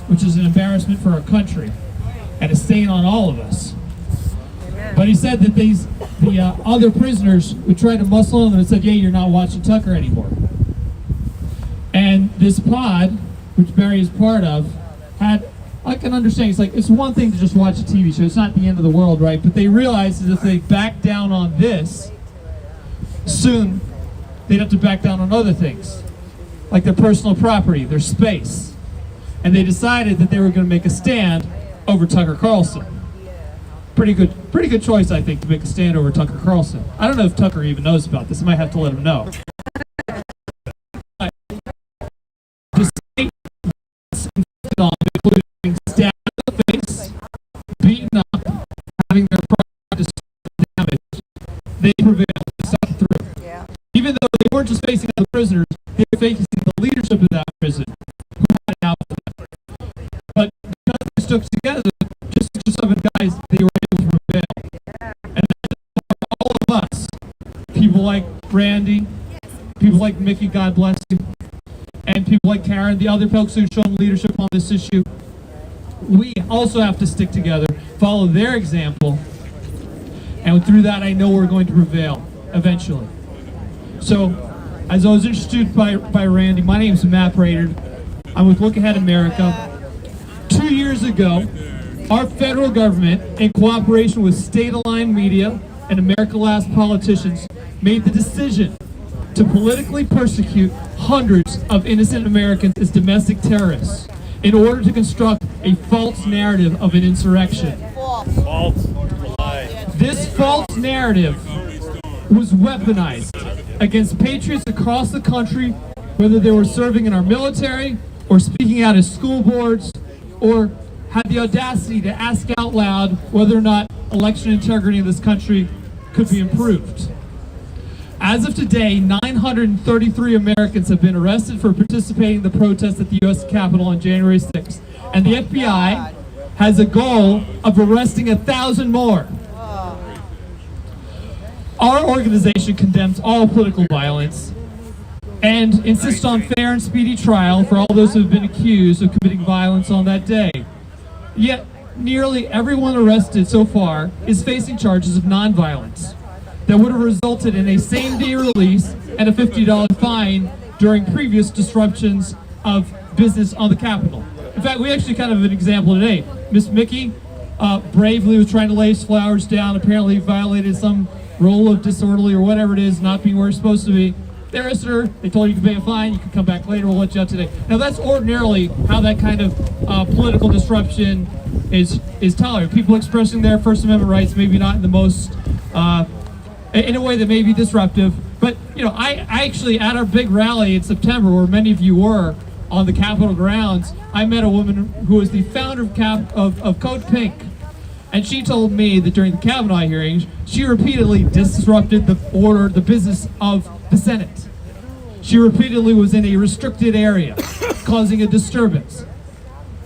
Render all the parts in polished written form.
which is an embarrassment for our country and a stain on all of us. But he said that the other prisoners would try to muscle him and said, "Yeah, you're not watching Tucker anymore." And this pod, which Barry is part of, had, I can understand, it's one thing to just watch a TV show, it's not the end of the world, right? But they realized that if they back down on this, soon they'd have to back down on other things, like their personal property, their space. And they decided that they were going to make a stand over Tucker Carlson. Pretty good choice, I think, to make a stand over Tucker Carlson. I don't know if Tucker even knows about this. I might have to let him know. The state inflicted on, including stabbed in the face, beaten up, having their property damaged, they prevailed to suck it through. Yeah. Even though they weren't just facing other prisoners, they were facing the leadership of that prison, who had it out for them. But because they stuck together, just 7 guys, they were able to prevail. And that's all of us, people like Randy, people like Mickey, God bless you, and people like Karen, the other folks who've shown leadership on this issue, we also have to stick together, follow their example, and through that I know we're going to prevail eventually. So, as I was introduced by Randy, my name is Matt Patriot. I'm with Look Ahead America. 2 years ago, our federal government, in cooperation with state-aligned media and America Last politicians, made the decision to politically persecute hundreds of innocent Americans as domestic terrorists in order to construct a false narrative of an insurrection. False. This false narrative was weaponized against patriots across the country, whether they were serving in our military or speaking out at school boards or had the audacity to ask out loud whether or not election integrity in this country could be improved. As of today, 933 Americans have been arrested for participating in the protest at the U.S. Capitol on January 6th. And the FBI has a goal of arresting 1,000 more. Our organization condemns all political violence and insists on fair and speedy trial for all those who have been accused of committing violence on that day. Yet, nearly everyone arrested so far is facing charges of nonviolence that would have resulted in a same-day release and a $50 fine during previous disruptions of business on the Capitol. In fact, we actually kind of have an example today. Miss Mickey bravely was trying to lay his flowers down, apparently violated some rule of disorderly or whatever it is, not being where it's supposed to be. They arrested her, they told her you can pay a fine, you can come back later, we'll let you out today. Now that's ordinarily how that kind of political disruption is tolerated. People expressing their First Amendment rights, maybe not in the most, in a way that may be disruptive. But, you know, I actually, at our big rally in September, where many of you were, on the Capitol grounds, I met a woman who was the founder of Code Pink. And she told me that during the Kavanaugh hearings, she repeatedly disrupted the business of the Senate. She repeatedly was in a restricted area, causing a disturbance.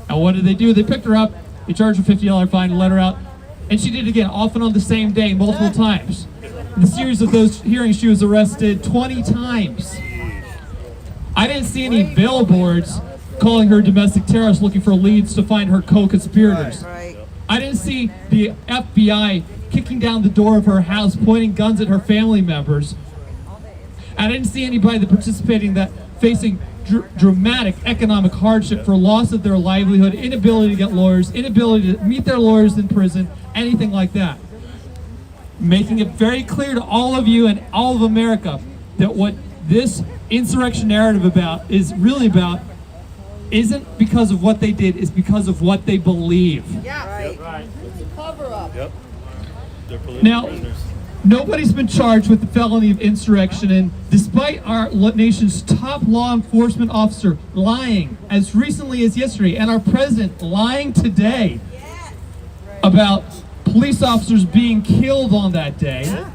And what did they do? They picked her up, they charged her a $50 fine, and let her out. And she did it again, often on the same day, multiple times. In the series of those hearings, she was arrested 20 times. I didn't see any billboards calling her domestic terrorist looking for leads to find her co-conspirators. I didn't see the FBI kicking down the door of her house, pointing guns at her family members. I didn't see anybody that participating that facing dramatic economic hardship for loss of their livelihood, inability to get lawyers, inability to meet their lawyers in prison, anything like that. Making it very clear to all of you and all of America that what this insurrection narrative is really about isn't because of what they did, it's because of what they believe. Yeah, right. It's a cover up. Yep. Now, nobody's been charged with the felony of insurrection, and despite our nation's top law enforcement officer lying as recently as yesterday, and our president lying today about police officers being killed on that day,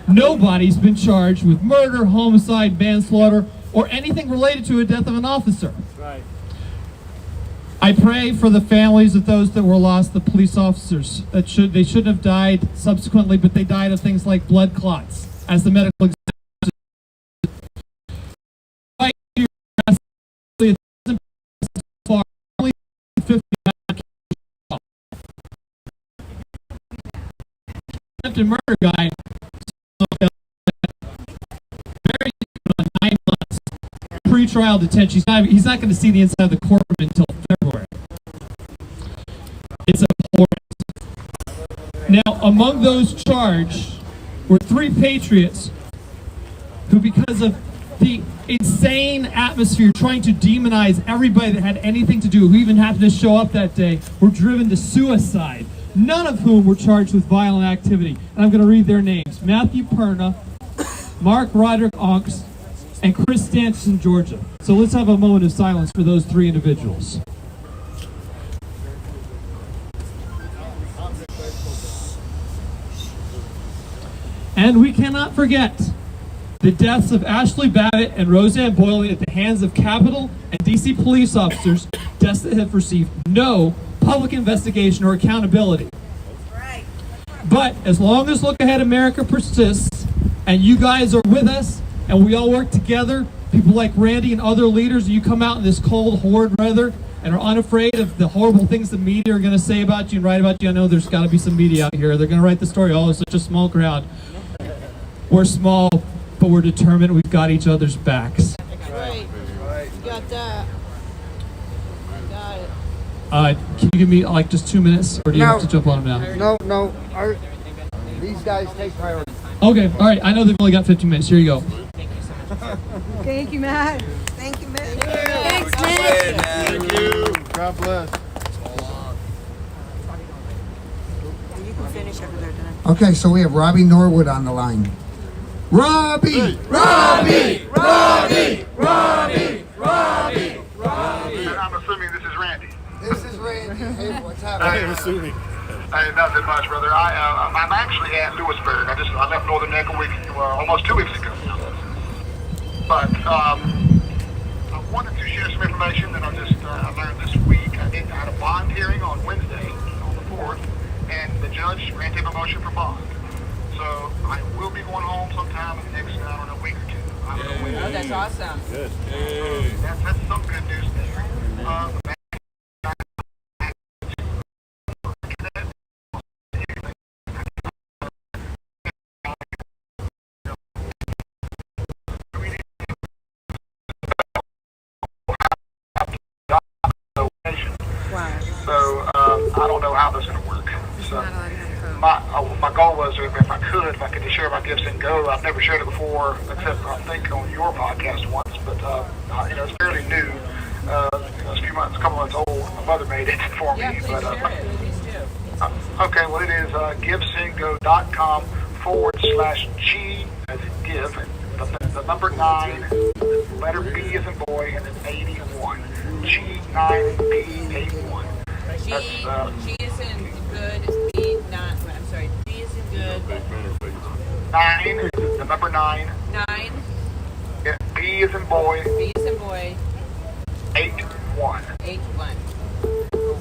nobody's been charged with murder, homicide, manslaughter, or anything related to a death of an officer. Right. I pray for the families of those that were lost, the police officers. They shouldn't have died subsequently, but they died of things like blood clots, as the medical attempted murder guy, very on 9 months pre-trial detention. He's not going to see the inside of the courtroom until February. It's abhorrent. Now, among those charged were 3 Patriots who, because of the insane atmosphere trying to demonize everybody that had anything to do, who even happened to show up that day, were driven to suicide, none of whom were charged with violent activity. And I'm going to read their names: Matthew Perna, Mark Roderick Onks, and Chris Stanton, Georgia. So let's have a moment of silence for those 3 individuals. And we cannot forget the deaths of Ashley Babbitt and Roseanne Boylan at the hands of Capitol and D.C. police officers, deaths that have received no public investigation or accountability. Right. But as long as Look Ahead America persists, and you guys are with us, and we all work together, people like Randy and other leaders, and you come out in this cold, horrid weather and are unafraid of the horrible things the media are going to say about you and write about you. I know there's got to be some media out here. They're going to write the story, oh, it's such a small crowd. We're small, but we're determined. We've got each other's backs. Right. You got that. Got it. Can you give me like just 2 minutes, or do you have to jump on them now? No. These guys take priority. Okay, all right. I know they've only got 15 minutes. Here you go. Thank you, Matt. Thank you, Matt. Thanks, Matt. Thank you. God bless. You can finish after they're done. Okay, so we have Robbie Norwood on the line. Robbie! Robbie! Robbie! Robbie! Robbie! Robbie! I'm assuming this is Randy. This is Randy. Hey, what's happening? I'm assuming. Hey, nothing much, brother. I'm actually at Lewisburg. I left Northern Neck almost 2 weeks ago. But I wanted to share some information that I learned this week. I had a bond hearing on Wednesday, on the 4th, and the judge granted a motion for bond. So I will be going home sometime in the next, week or 2. I don't know when. Oh, that's awesome. Good. That's some good news there. So I don't know how this is going to work. So my goal was, if I could just share my gifts and go. I've never shared it before, except I think on your podcast once. But it's fairly new. It's a couple months old. My mother made it for me. Yeah, please but share it. Please do. Okay, well it is givesendgo.com /G as in give, and the number 9, letter B as in boy, and then 81. G9B81. G is in good. B not. I'm sorry. G is in good. 9, the number 9. 9. Yeah, B is in boy. B is in boy. 81. 81.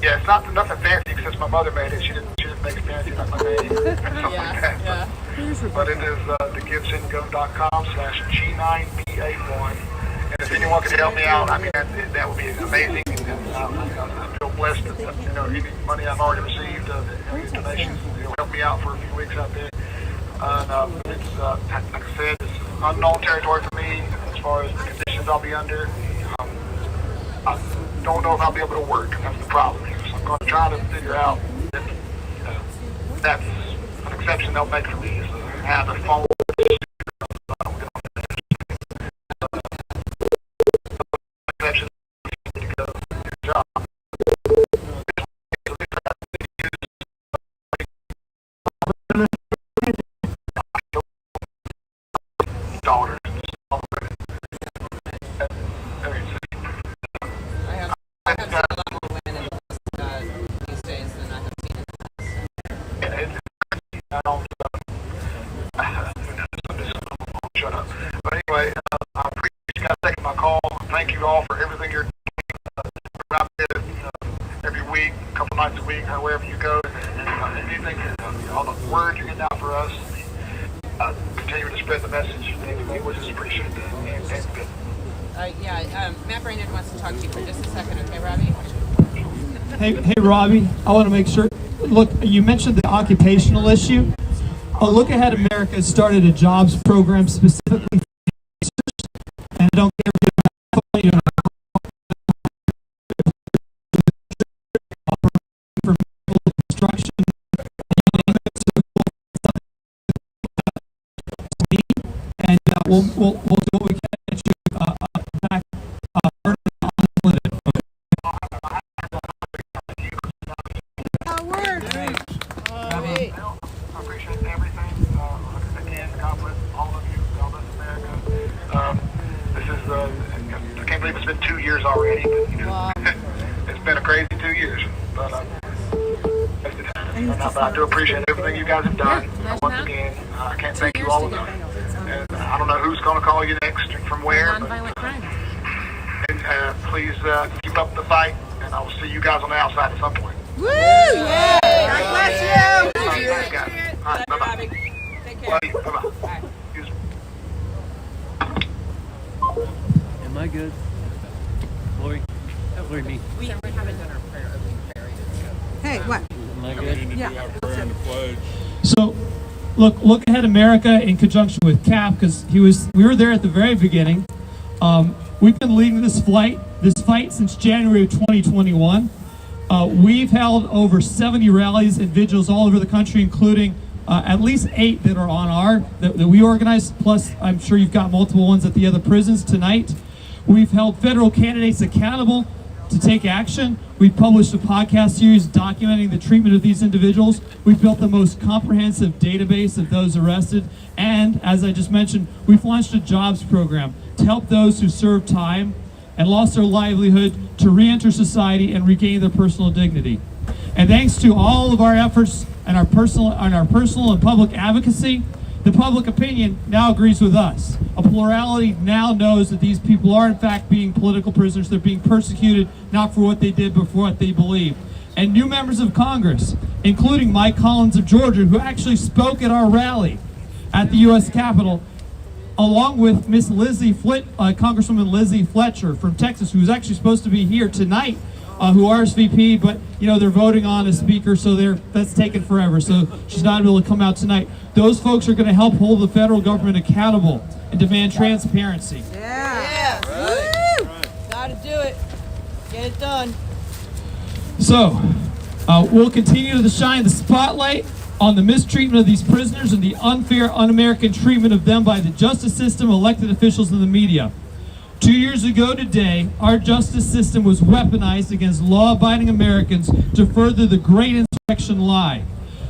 Yeah, it's not nothing fancy since my mother made it. She didn't make it fancy like my name. Something like that. Yeah. But it is thegivesendgo.com /G9B81. And if anyone could help me out, I mean, that would be amazing. And I feel blessed that, any money I've already received, any donations, it'll help me out for a few weeks out there. It's, like I said, it's unknown territory for me as far as the conditions I'll be under. I don't know if I'll be able to work. That's the problem here. So I'm going to try to figure out if that's an exception they'll make for me. So I have a phone. Thank you all for everything you're doing out there, every week, a couple nights a week, wherever you go, and anything, all the word you're getting out for us, continue to spread the message. We just appreciate that. Matt Brainerd wants to talk to you for just a second, okay, Robbie? Hey, Robbie, I want to make sure. Look, you mentioned the occupational issue. Look Ahead America started a jobs program specifically for and I don't care if you for construction and we'll do what we can to get you back I appreciate everything. Again, God bless all of you. God bless America. This is, I can't believe it's been 2 years already, but you know, wow. It's been a crazy 2 years. But I do appreciate everything you guys have done. Once again, I can't thank you all enough. And I don't know who's going to call you next and from where. Nonviolent crime. And please keep up the fight, and I will see you guys on the outside at some point. Woo! Yeah! God bless you! All right, bye-bye. Take care. Love you. Bye-bye. Am I good? Lori? Lori, me. We haven't done our prayer opening prayer yet. Hey, what? Am I good? Yeah. So, look Ahead America in conjunction with CAP, because we were there at the very beginning. We've been leading this fight since January of 2021. We've held over 70 rallies and vigils all over the country, including at least 8 that are that we organized, plus I'm sure you've got multiple ones at the other prisons tonight. We've held federal candidates accountable to take action. We've published a podcast series documenting the treatment of these individuals. We've built the most comprehensive database of those arrested. And as I just mentioned, we've launched a jobs program to help those who served time and lost their livelihood to re-enter society and regain their personal dignity. And thanks to all of our efforts and our personal and public advocacy, the public opinion now agrees with us. A plurality now knows that these people are in fact being political prisoners. They're being persecuted not for what they did, but for what they believe. And new members of Congress, including Mike Collins of Georgia, who actually spoke at our rally at the U.S. Capitol, along with Miss Congresswoman Lizzie Fletcher from Texas, who was actually supposed to be here tonight, who RSVP'd, but they're voting on a speaker, so that's taken forever. So she's not able to come out tonight. Those folks are going to help hold the federal government accountable and demand transparency. Yeah. Woo! Gotta do it. Get it done. So we'll continue to shine the spotlight on the mistreatment of these prisoners and the unfair, un-American treatment of them by the justice system, elected officials, and the media. 2 years ago today, our justice system was weaponized against law-abiding Americans to further the great insurrection lie.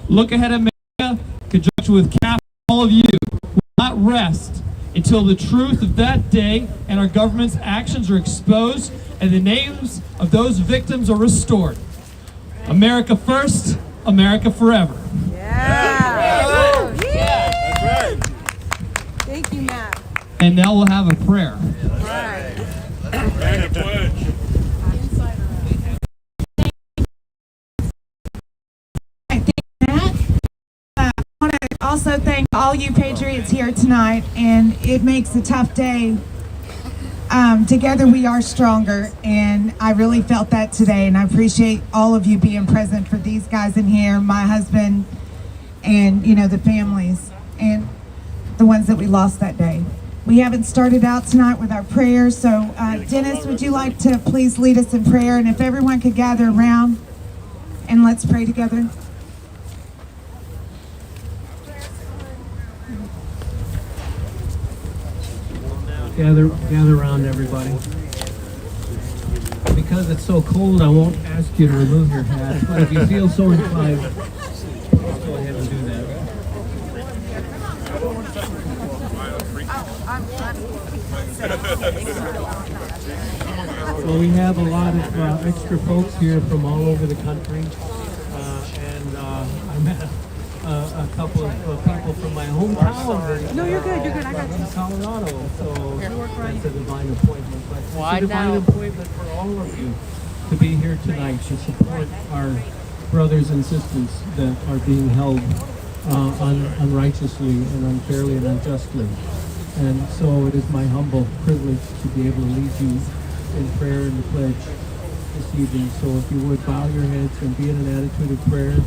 Look Ahead America, in conjunction with CAP, all of you, will not rest until the truth of that day and our government's actions are exposed and the names of those victims are restored. America first, America forever. Yeah. That's right. Thank you, Matt. And now we'll have a prayer. Right. Make a pledge. I want to also thank all you Patriots here tonight, and it makes a tough day. Together we are stronger, and I really felt that today, and I appreciate all of you being present for these guys in here, my husband, and the families, and the ones that we lost that day. We haven't started out tonight with our prayers, so Dennis, would you like to please lead us in prayer? And if everyone could gather around and let's pray together. Gather around, everybody. Because it's so cold, I won't ask you to remove your hat, but if you feel so inclined, go ahead and do that. Well, we have a lot of extra folks here from all over the country, and I met a couple of people from my hometown. No, you're good. I got you. In Colorado, so that's a divine appointment. But it's Why a divine now? appointment for all of you to be here tonight to support our brothers and sisters that are being held unrighteously and unfairly and unjustly. And so it is my humble privilege to be able to lead you in prayer and the pledge this evening. So if you would bow your heads and be in an attitude of prayer,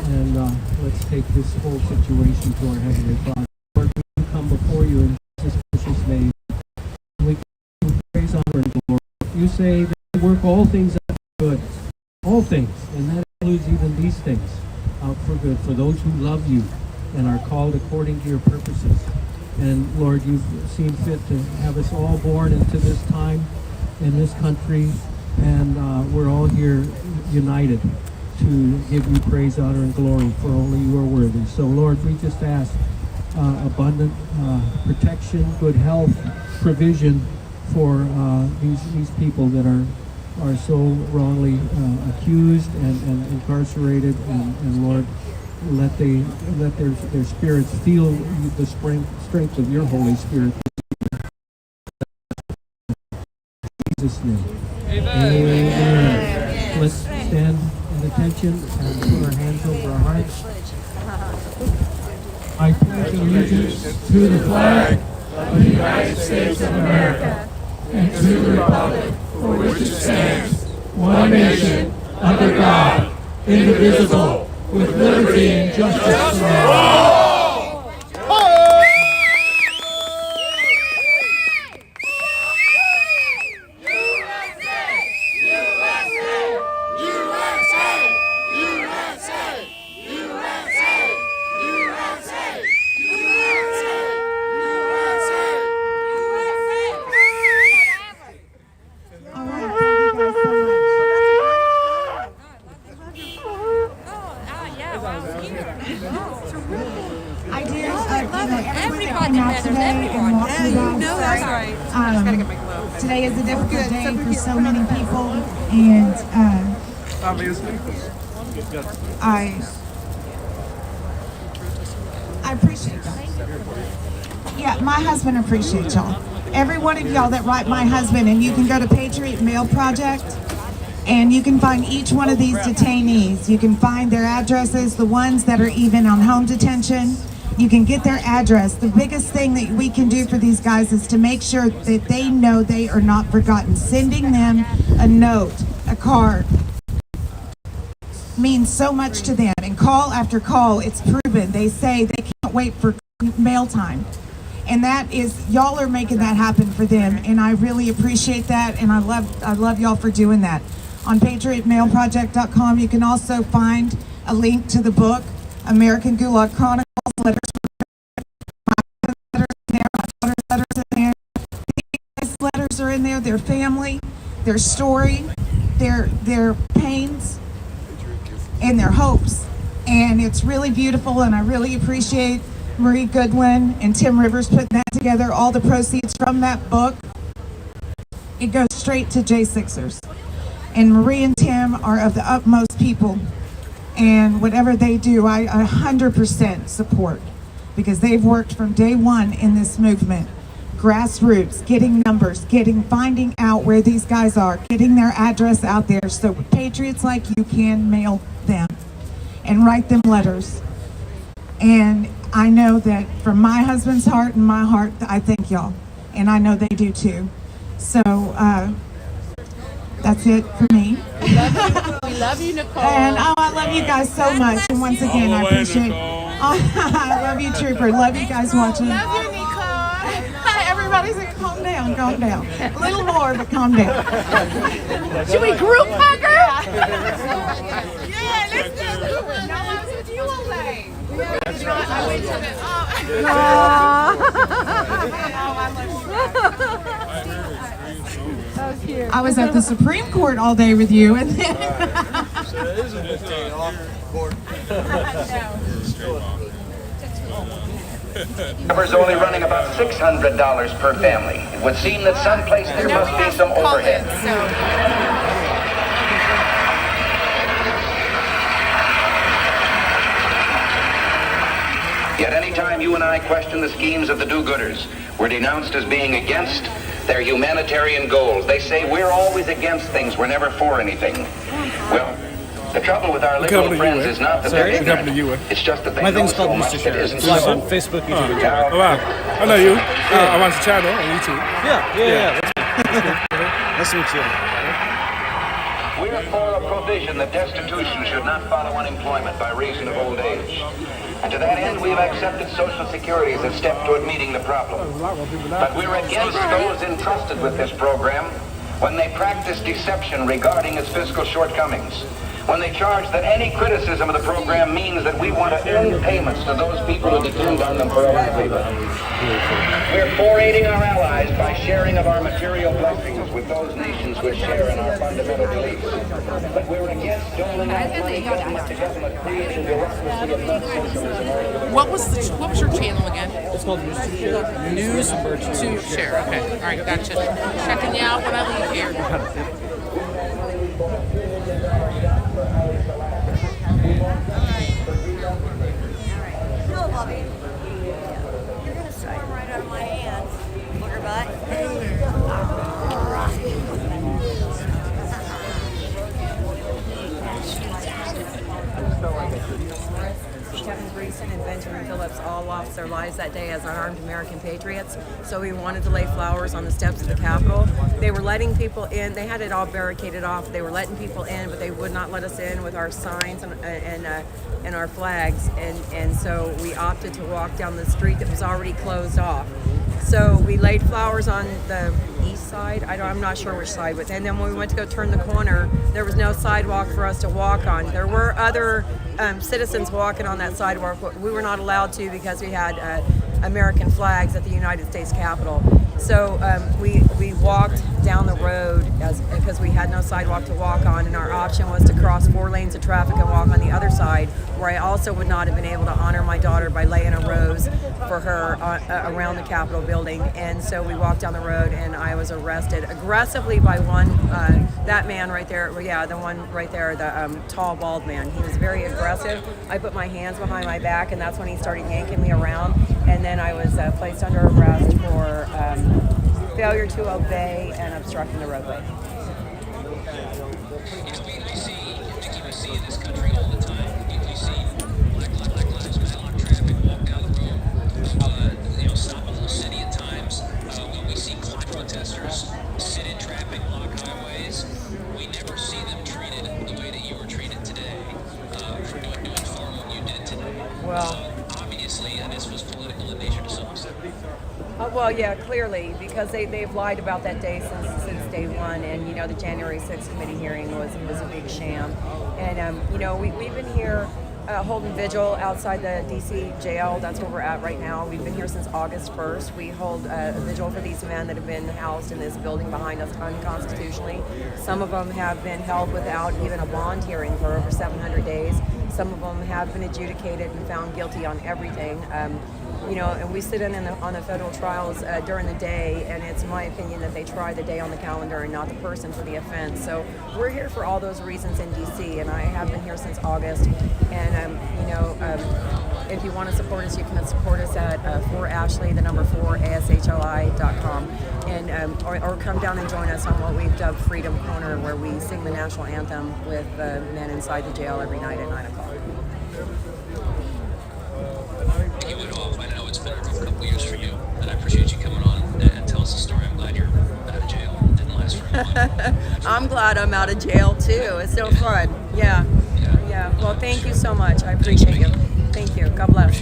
And let's take this whole situation to our Heavenly Father. Lord, we come before you in Jesus' precious name. We give you praise, honor, and glory. You say that you work all things out for good. All things. And that includes even these things out for good for those who love you and are called according to your purposes. And Lord, you've seen fit to have us all born into this time in this country, and we're all here united to give you praise, honor, and glory, for only you are worthy. So Lord, we just ask abundant protection, good health, provision for these people that are so wrongly accused and incarcerated, and Lord, let their spirits feel the strength of your Holy Spirit. In Jesus' name. Amen. Let's stand in attention and put our hands over our hearts. I pledge allegiance to the flag of the United States of America and to the republic for which it stands, one nation, under God, indivisible, with liberty and justice for all. Today is a difficult day for so many people, and I appreciate y'all. Yeah, my husband appreciates y'all. Every one of y'all that write my husband, and you can go to Patriot Mail Project, and you can find each one of these detainees. You can find their addresses, the ones that are even on home detention. You can get their address. The biggest thing that we can do for these guys is to make sure that they know they are not forgotten. Sending them a note, a card, means so much to them. And call after call, it's proven. They say they can't wait for mail time. And that is, y'all are making that happen for them. And I really appreciate that. And I love y'all for doing that. On patriotmailproject.com, you can also find a link to the book, American Gulag Chronicles. Letters in there, my daughter's letters in there. These letters are in there, their family, their story, their pains, and their hopes. And it's really beautiful, and I really appreciate Marie Goodwin and Tim Rivers putting that together. All the proceeds from that book, it goes straight to J6ers. And Marie and Tim are of the utmost people. And whatever they do, I 100% support, because they've worked from day one in this movement. Grassroots, getting numbers, finding out where these guys are, getting their address out there so patriots like you can mail them and write them letters. And I know that from my husband's heart and my heart, I thank y'all. And I know they do too. So that's it for me. We love you, Nicole. And I love you guys so much. And once again, I appreciate. I love you, Trooper. Love you guys watching. Love you, Nicole. Everybody's like, calm down, calm down. A little more, but calm down. Should we group hug her? Yeah, let's do it. No, I was with you all day. I was at the Supreme Court all day with you, and then Numbers only running about $600 per family. It would seem that someplace there must be some overhead. Yet any time you and I question the schemes of the do-gooders, we're denounced as being against their humanitarian goals. They say we're always against things, we're never for anything. Well, the trouble with our liberal friends is not that they're ignorant. It's just that they know so much that isn't Live so. on Facebook, YouTube. Now, Oh, wow. I know you. I watch the channel on YouTube. Yeah. Nice to meet you. we're for a provision that destitution should not follow unemployment by reason of old age. And to that end, we have accepted Social Security as a step toward meeting the problem. But we're against those entrusted with this program when they practice deception regarding its fiscal shortcomings. When they charge that any criticism of the program means that we want to end payments to those people who depend on them for a livelihood. We're for aiding our allies by sharing of our material blessings with those nations which share in our fundamental beliefs. But we're against doling out money government to government, creating bureaucracy of non-socialism. What was your channel again? It's called News to Share. Okay, all right, gotcha. Checking you out when I leave here. No, Bobby. You're gonna storm right out of my hands, booger Kevin Greason and Benjamin Phillips all lost their lives that day as unarmed American patriots. So we wanted to lay flowers on the steps of the Capitol. They were letting people in. They had it all barricaded off. They were letting people in, but they would not let us in with our signs and our flags. And so we opted to walk down the street that was already closed off. So we laid flowers on the east side. I'm not sure which side, but and then when we went to go turn the corner, there was no sidewalk for us to walk on. There were other citizens walking on that sidewalk, but we were not allowed to because we had American flags at the United States Capitol. So we walked down the road because we had no sidewalk to walk on, and our option was to cross 4 lanes of traffic and walk on the other side, where I also would not have been able to honor my daughter by laying a rose for her around the Capitol building. And so we walked down the road, and I was arrested aggressively by that man right there. Well, yeah, the one right there, the tall, bald man. He was very aggressive. I put my hands behind my back, and that's when he started yanking me around. And then I was placed under arrest for failure to obey and obstructing the roadway. We see in this country all the time. We see black lives matter on traffic, walk down the road, stop a whole city at times. When we see climate protesters sit in traffic, block highways, we never see them treated the way that you were treated today for doing far more than you did today. Well, obviously, this was political in nature to some extent. Well, yeah, clearly, because they've lied about that day since day one, and the January 6th committee hearing was a big sham, and we've been here holding vigil outside the D.C. jail. That's where we're at right now. We've been here since August 1st. We hold a vigil for these men that have been housed in this building behind us unconstitutionally. Some of them have been held without even a bond hearing for over 700 days. Some of them have been adjudicated and found guilty on everything. And we sit on the federal trials during the day, and it's my opinion that they try the day on the calendar and not the person for the offense. So we're here for all those reasons in D.C., and I have been here since August. And if you want to support us, you can support us at 4Ashley, the number 4ASHLI.com, and or come down and join us on what we've dubbed Freedom Corner, where we sing the national anthem with men inside the jail every night at 9 o'clock. You went off. I know it's been a rough couple years for you, and I appreciate you coming on and tell us the story. I'm glad you're out of jail. It didn't last very long. I'm glad I'm out of jail too. It's so fun. Yeah. Well, thank you so much. I appreciate you. Thank you. God bless.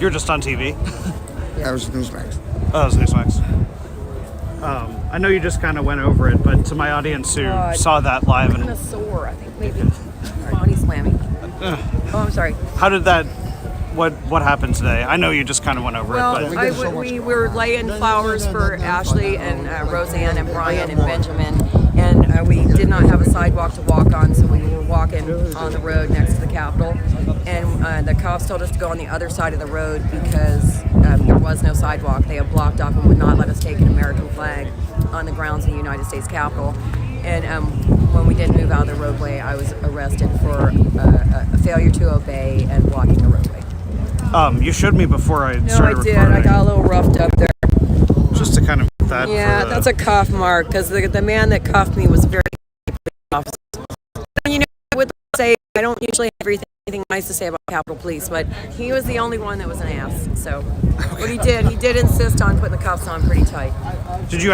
You're just on TV. That was Newsmax. Oh, that was Newsmax. I know you just kind of went over it, but to my audience who saw that live, I'm kind of sore. I think maybe body slamming. Oh, I'm sorry. How did that? What happened today? I know you just kind of went over it, but we were laying flowers for Ashley and Roseanne and Brian and Benjamin, and we did not have a sidewalk to walk on, so we were walking on the road next to the Capitol, and the cops told us to go on the other side of the road because there was no sidewalk. They had blocked off and would not let us take an American flag on the grounds of the United States Capitol. And when we didn't move out of the roadway, I was arrested for a failure to obey and blocking the roadway. You showed me before I started recording. No, I did. I got a little roughed up there. Just to kind of put that. Yeah, that's a cuff mark because the man that cuffed me was very officer. I would say I don't usually have everything anything nice to say about Capitol Police, but he was the only one that was an ass. So what he did insist on putting the cuffs on pretty tight. Did you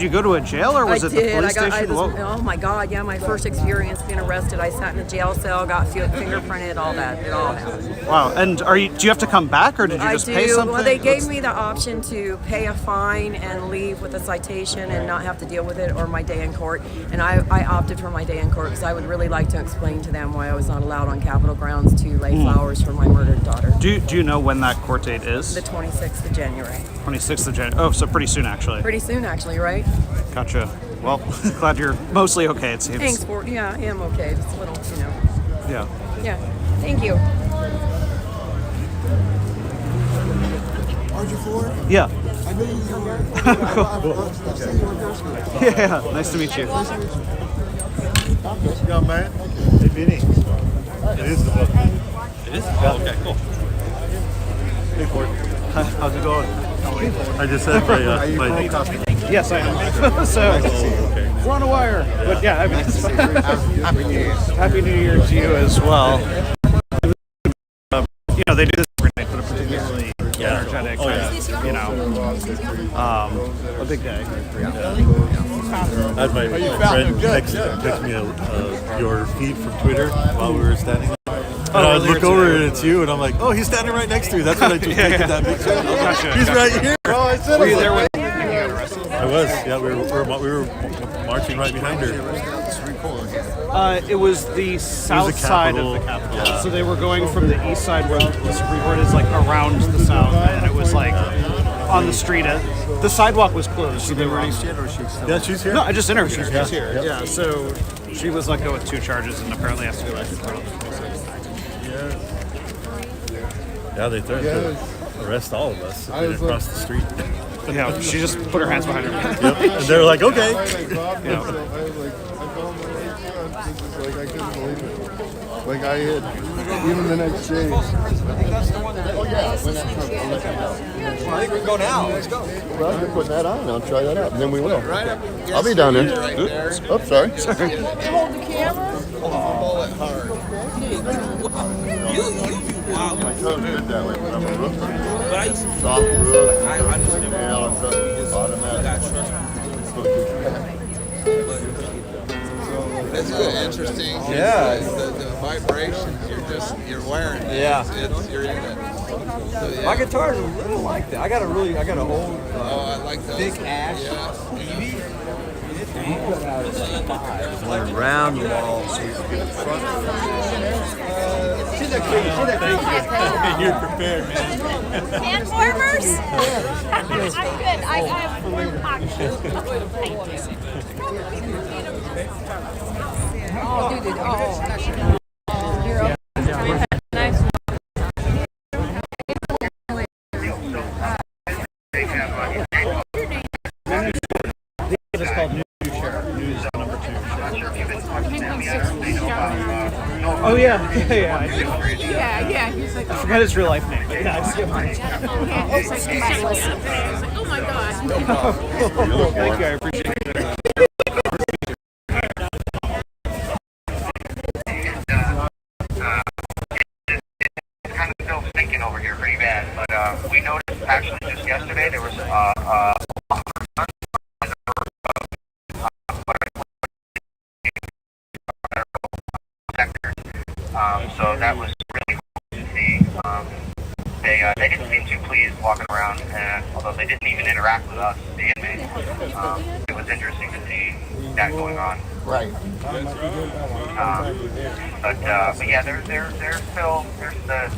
go to a jail or was it the police station? Oh my God, yeah, my first experience being arrested. I sat in a jail cell, got fingerprinted, all that. It all happened. Wow. And do you have to come back or did you just pay something? Well, they gave me the option to pay a fine and leave with a citation and not have to deal with it, or my day in court. And I opted for my day in court because I would really like to explain to them why I was not allowed on Capitol grounds to lay flowers for my murdered daughter. Do you know when that court date is? The 26th of January. 26th of January. Oh, so pretty soon actually. Pretty soon actually, right? Gotcha. Well, glad you're mostly okay, it seems. Thanks, Ford. Yeah, I am okay. Just a little, Yeah. Yeah. Thank you. Aren't you Ford? Yeah. I knew you were. I've seen you in person. Yeah. Nice to meet you. Young man. Hey, Vinny. It is the book. It is? Oh, okay, cool. Hey, Ford. How's it going? I just said my... Yes, I am. So, we're on a wire. But yeah, I mean, Happy New Year. Happy New Year to you as well. They do this every night, but a particularly energetic, a big day. I had my friend text me your feed from Twitter while we were standing there. And I would look over and it's you, and I'm like, oh, he's standing right next to you. That's what I just picked that picture. Gotcha. He's right here. Oh, I said Were you there when you got arrested? I was. Yeah, we were marching right behind her. It was the south side of the Capitol. Yeah. So they were going from the east side where the Supreme Court is, like around the south, and it was like on the street. The sidewalk was closed. So they were. Yeah, she's here. No, I just interviewed her. She's here. Yeah. So she was let go with 2 charges and apparently has to go back to trial. Yeah, they threatened to arrest all of us across the street. Yeah, she just put her hands behind her back. Yep. And they're like, okay. Yeah. I couldn't believe it. Like I had, even the next day. Oh yeah, when that comes. I think we can go now. Let's go. Well, you're putting that on. I'll try that out, and then we will. I'll be down there. Oh, sorry. You hold the camera? Pull it hard. My toes did that way when I'm a roofer. Soft roof. Now it's automatic. It's interesting. Yeah. The vibrations you're wearing. Yeah. You're in it. So, yeah. My guitar's a little like that. I got a old I like thick ash. Yeah. Went around the wall so you can get the front. You're prepared, man. Hand warmers? I'm good. I have warm options. Thank you. Oh, dude. Oh, you're okay. Nice. It's called News Share. News number 2. Oh yeah, yeah, I do. Yeah, he's like, I forgot his real life name, but yeah, I see him. oh my God. Thank you, I appreciate it. Kind of still stinking over here pretty bad, but we noticed actually just yesterday there was so that was really cool to see. They didn't seem too pleased walking around, although they didn't even interact with us, the inmates. It was interesting to see that going on. Right. But yeah, there's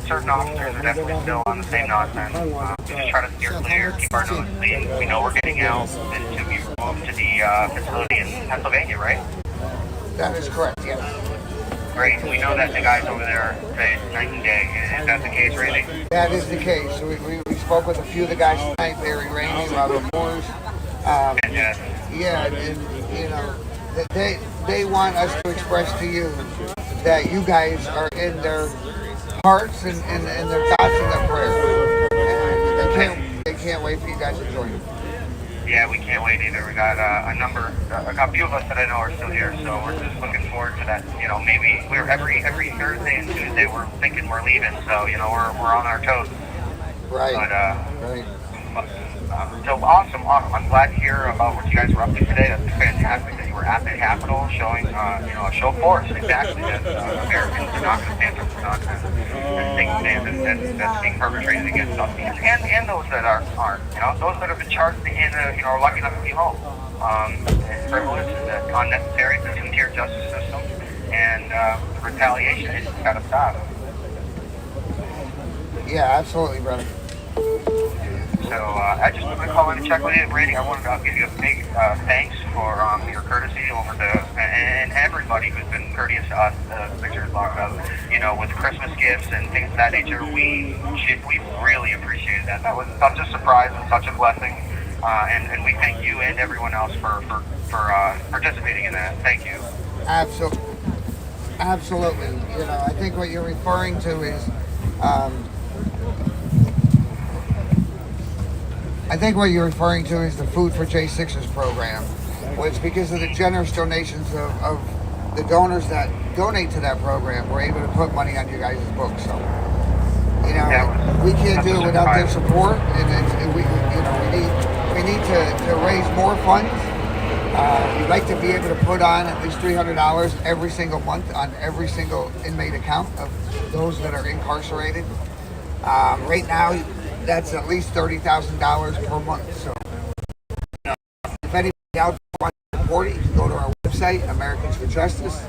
certain officers are definitely still on the same nonsense. We just try to steer clear, keep our nose clean. We know we're getting out to be moved to the facility in Pennsylvania, right? That is correct, yes. Great. We know that the guys over there say night and day. Is that the case, really? That is the case. We spoke with a few of the guys tonight, Barry Rainey, Robert Moores. Yeah, and they want us to express to you that you guys are in their hearts and their thoughts and their prayers. And they can't wait for you guys to join them. Yeah, we can't wait either. We got a few of us that I know are still here, so we're just looking forward to that. You know, maybe we're every Thursday and Tuesday we're thinking we're leaving, so you know we're on our toes. Right. But right. So awesome. I'm glad to hear about what you guys were up to today. That's fantastic that you were at the Capitol showing, a show force exactly that Americans are not going to stand for nonsense that's being perpetrated against us and those that aren't. Those that have been charged and are lucky enough to be home. It's privilege, it's unnecessary, the two-tier justice system, and the retaliation. It's got to stop. Yeah, absolutely, brother. So I just wanted to call in and check with you, Randy. I wanted to give you a big thanks for your courtesy over and everybody who's been courteous to us, the Pictures Locked Up, with Christmas gifts and things of that nature. We really appreciated that. That was such a surprise and such a blessing. And we thank you and everyone else for participating in that. Thank you. Absolutely. I think what you're referring to is. I think what you're referring to is the Food for J6ers program, which because of the generous donations of the donors that donate to that program, we're able to put money on you guys' books. So, we can't do it without their support, and we need to raise more funds. We'd like to be able to put on at least $300 every single month on every single inmate account of those that are incarcerated. Right now, that's at least $30,000 per month. So, if anybody out there wants to support it, you can go to our website, Americans for Justice,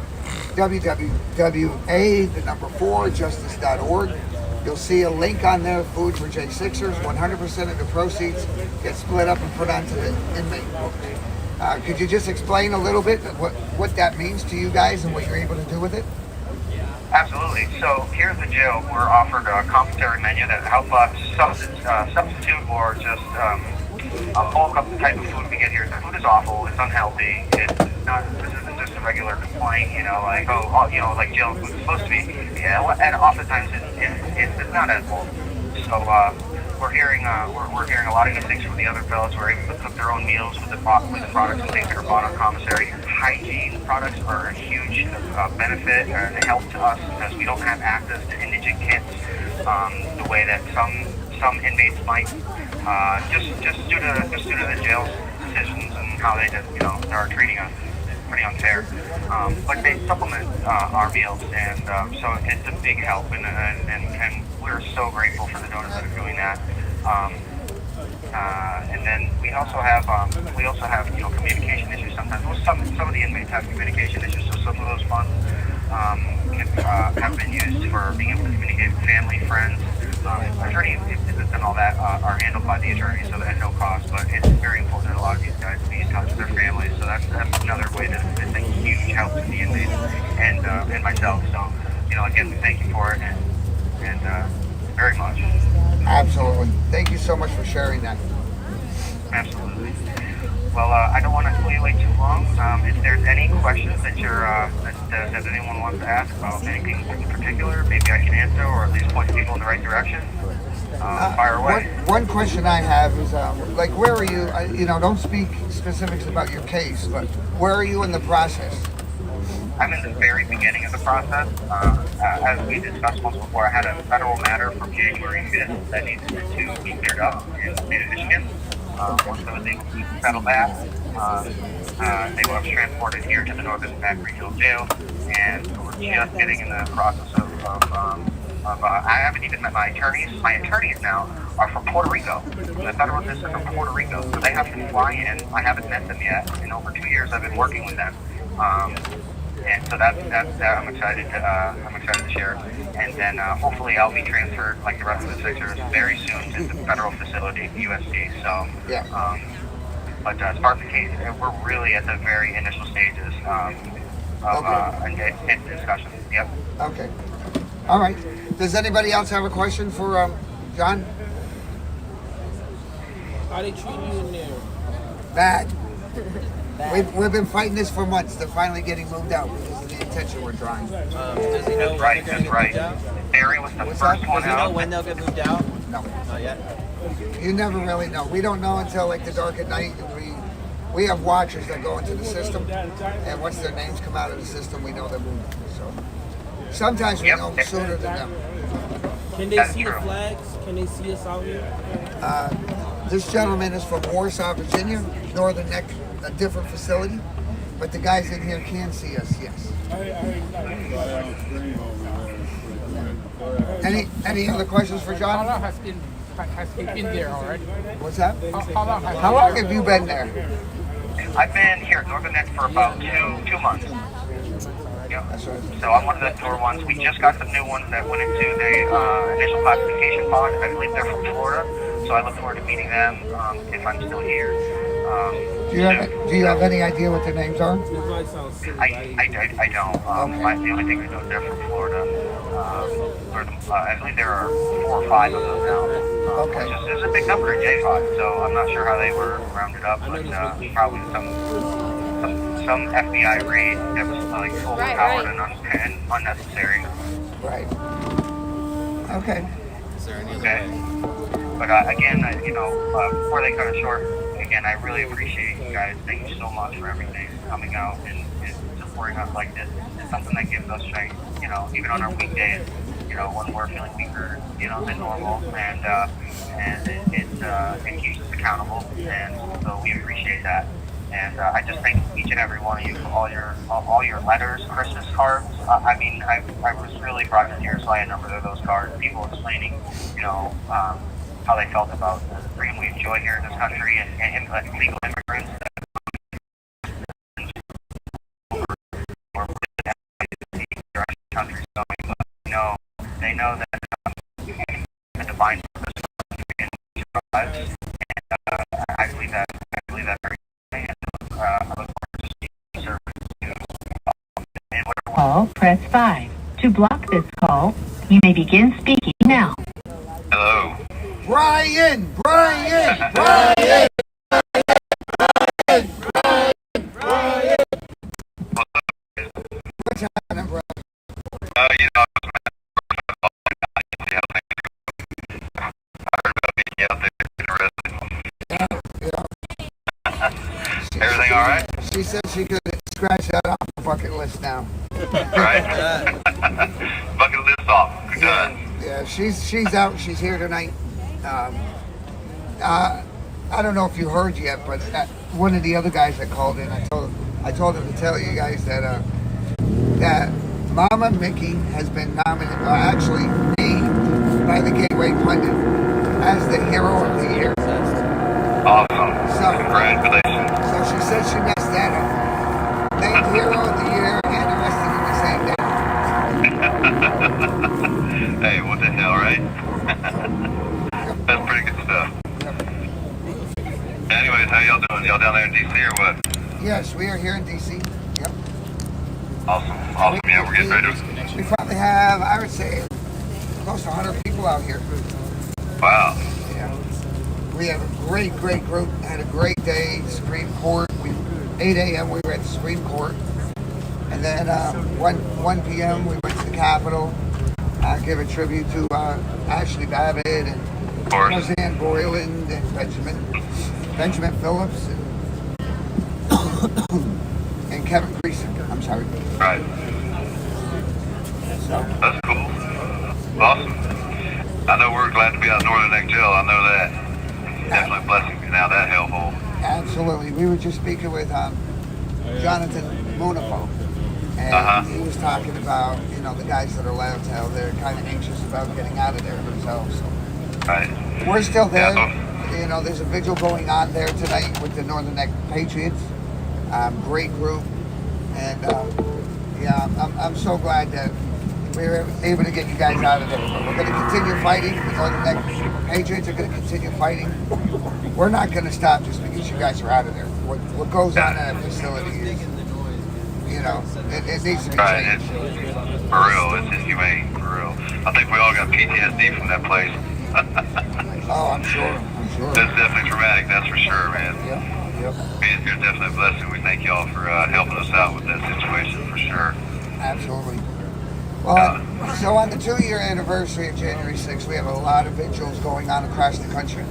www.4justice.org. You'll see a link on there, Food for J6ers. 100% of the proceeds get split up and put onto the inmate book. Could you just explain a little bit what that means to you guys and what you're able to do with it? Absolutely. So here at the jail, we're offered a complementary menu that help us substitute or just bulk up the type of food we get here. The food is awful. It's unhealthy. This isn't just a regular complaint, like jail food is supposed to be. Yeah, and oftentimes it's not edible. So we're hearing a lot of good things from the other fellows who are able to cook their own meals with the products and things that are bought on commissary. Hygiene products are a huge benefit and help to us because we don't have access to indigent kits the way that some inmates might. Just due to the jail's decisions and how they are treating us. Pretty unfair, but they supplement our meals, and so it's a big help, and we're so grateful for the donors that are doing that. And then we also have communication issues sometimes. Well, some of the inmates have communication issues, so some of those funds have been used for being able to communicate with family, friends. Attorney visits and all that are handled by the attorney, so at no cost. But it's very important that a lot of these guys be in touch with their families. So that's another way that it's a huge help to the inmates and myself. So again, we thank you for it and very much. Absolutely. Thank you so much for sharing that. Absolutely. Well, I don't want to hold you wait too long. If there's any questions that that anyone wants to ask about anything in particular, maybe I can answer or at least point people in the right direction. Fire away. One question I have is, where are you? Don't speak specifics about your case, but where are you in the process? I'm in the very beginning of the process. As we discussed once before, I had a federal matter from January 5th that needed to be cleared up in the state of Michigan. Once I was able to settle that, they were transported here to the Northern Impact Regional Jail, and we're just getting in the process of I haven't even met my attorneys. My attorneys now are from Puerto Rico, the federal district from Puerto Rico, so they have to fly in. I haven't met them yet. In over 2 years, I've been working with them. And so that's I'm excited to share. And then hopefully I'll be transferred like the rest of the Sixers very soon to the federal facility, USC. So but as far as the case, we're really at the very initial stages of discussion. Yep. Okay. All right. Does anybody else have a question for John? How they treat you in there? Bad. We've been fighting this for months. They're finally getting moved out because of the attention we're drawing. Does he know That's right. Barry was the first one out. Does he know when they'll get moved out? No. Not yet? you never really know. We don't know until like the dark at night. We have watchers that go into the system, and once their names come out of the system, we know they're moving. So sometimes we know sooner than them. Can they see the flags? Can they see us out here? This gentleman is from Warsaw, Virginia, Northern Neck, a different facility, but the guys in here can see us, yes. Any other questions for John? How long has he been there already? What's that? How long have you been there? I've been here at Northern Neck for about two months. Yep. So I'm one of the newer ones. We just got some new ones that went into the initial classification pod. I believe they're from Florida, so I look forward to meeting them if I'm still here. Do you have any idea what their names are? I don't. The only thing I know is they're from Florida. I believe there are 4 or 5 of them now. Okay. It's a big number in J5, so I'm not sure how they were rounded up, but probably some FBI raid that was like overpowered and unnecessary. Right. Okay. Okay. But again, before they cut it short, again, I really appreciate you guys. Thank you so much for everything, coming out and supporting us like this. It's something that gives us strength, even on our weekdays, when we're feeling weaker, than normal, and it keeps us accountable, and so we appreciate that. And I just thank each and every one of you for all your letters, Christmas cards. I was really brought to tears by a number of those cards. People explaining, how they felt about the freedom we enjoy here in this country and legal immigrants. They know that the divine purpose of lives, and I believe that very much. And I look forward to seeing service. Call, press 5. To block this call, you may begin speaking now. Hello. Brian! What's happening, bro? Everything all right? She said she could scratch that off the bucket list now. Right? Bucket list off. Good done. Yeah, she's out. She's here tonight. I don't know if you heard yet, but one of the other guys that called in, I told him to tell you guys that that Mama Mickey has been nominated, actually named by the Gateway Pundit as the hero of the year. Awesome. Congratulations. So she said she messed that up. Named hero of the year and arrested in the same day. Hey, what the hell, right? That's pretty good stuff. Anyways, how y'all doing? Y'all down there in D.C. or what? Yes, we are here in D.C. Yep. Awesome. Yeah, we're getting ready to... We probably have, I would say, close to 100 people out here. Wow. Yeah. We have a great group. Had a great day. Supreme Court. 8 a.m. we were at the Supreme Court. And then 1 p.m. we went to the Capitol. Give a tribute to Ashley Babbitt and Roseanne Boyland and Benjamin Phillips and Kevin Greason. I'm sorry. Right. So. That's cool. Awesome. I know we're glad to be out of Northern Neck Jail. I know that. Definitely a blessing to get out of that hellhole. Absolutely. We were just speaking with Jonathan Monafo, and he was talking about, the guys that are allowed out, they're kind of anxious about getting out of there themselves. So. Right. We're still there. Yeah. There's a vigil going on there tonight with the Northern Neck Patriots. Great group. And I'm so glad that we were able to get you guys out of there. But we're going to continue fighting. The Northern Neck Patriots are going to continue fighting. We're not going to stop just because you guys are out of there. What goes on in that facility is, it needs to be changed. For real, it's inhumane, for real. I think we all got PTSD from that place. Oh, I'm sure. That's definitely traumatic, that's for sure, man. Yep. Being here is definitely a blessing. We thank y'all for helping us out with that situation, for sure. Absolutely. So on the 2-year anniversary of January 6th, we have a lot of vigils going on across the country.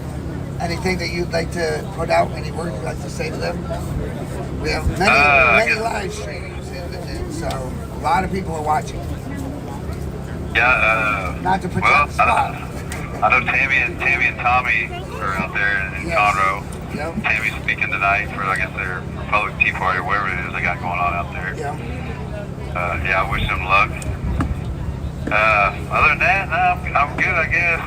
Anything that you'd like to put out? Any words you'd like to say to them? We have many live streams, and so a lot of people are watching. Yeah. Not to put you on the spot. I know Tammy and Tommy are out there in Conroe. Yep. Tammy's speaking tonight for, I guess, their Republic Tea Party or whatever it is they got going on out there. Yeah. I wish them luck. Other than that, no, I'm good, I guess.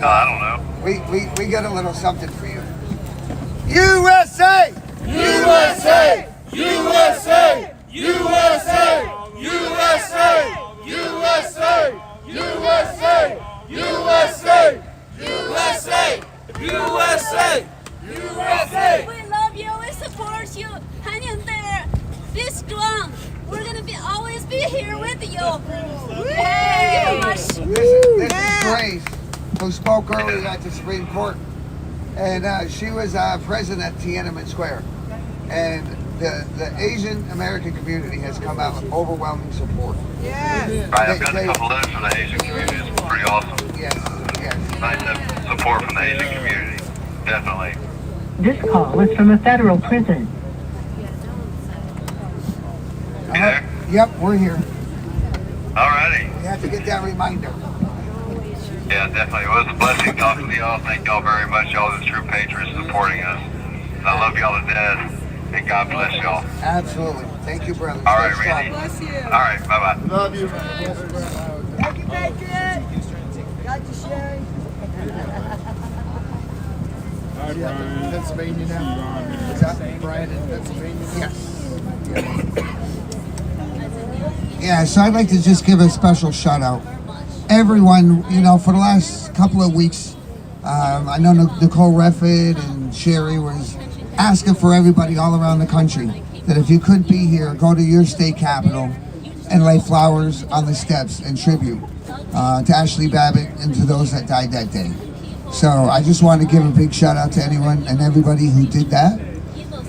I don't know. We got a little something for you. USA! USA! USA! USA! USA! USA! USA! USA! USA! USA! USA! We love you. We support you. Hang in there. Be strong. We're gonna always be here with you. Thank you so much. This is Grace, who spoke earlier at the Supreme Court, and she was president at Tiananmen Square, and the Asian American community has come out with overwhelming support. Right, I've got a couple letters from the Asian community. It's pretty awesome. Yes. Nice to have support from the Asian community. Definitely. This call is from a federal prison. Yep, we're here. Alrighty. We have to get that reminder. Yeah, definitely. Well, it's a blessing talking to y'all. Thank y'all very much. Y'all the true patriots supporting us. And I love y'all to death. And God bless y'all. Absolutely. Thank you, brother. All right, Randy. Bless you. All right, bye-bye. Love you. Thank you, Patriot. Got you, Sherry. Pennsylvania now. Is that Brian in Pennsylvania? Yes. Yeah, so I'd like to just give a special shout out. Everyone, for the last couple of weeks, I know Nicole Refford and Sherry was asking for everybody all around the country that if you could be here, go to your state capital and lay flowers on the steps in tribute to Ashley Babbitt and to those that died that day. So I just want to give a big shout out to anyone and everybody who did that.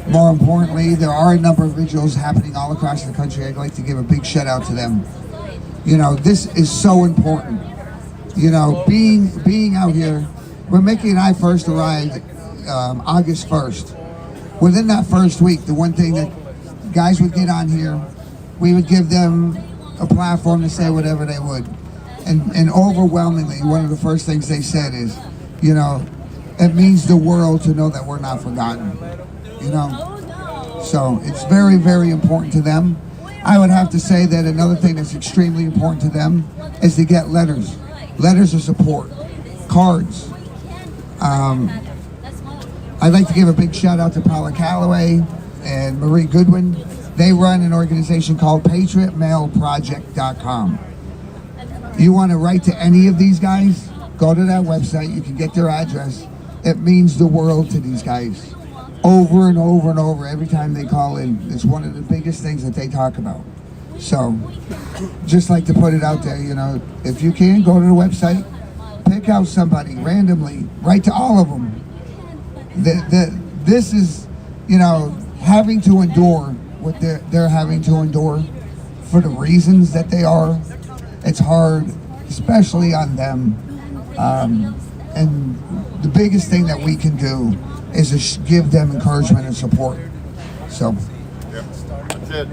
More importantly, there are a number of vigils happening all across the country. I'd like to give a big shout out to them. This is so important. Being out here, when Mickey and I first arrived August 1st, within that first week, the one thing that guys would get on here, we would give them a platform to say whatever they would. And overwhelmingly, one of the first things they said is, it means the world to know that we're not forgotten. So it's very, very important to them. I would have to say that another thing that's extremely important to them is to get letters of support, cards. I'd like to give a big shout out to Paula Calloway and Marie Goodwin. They run an organization called PatriotMailProject.com. You want to write to any of these guys, go to that website, you can get their address. It means the world to these guys. Over and over and over, every time they call in, it's one of the biggest things that they talk about. So, just like to put it out there, if you can, go to the website, pick out somebody randomly, write to all of them. This is, having to endure what they're having to endure for the reasons that they are. It's hard, especially on them. And the biggest thing that we can do is to give them encouragement and support. So. Yep, that's it.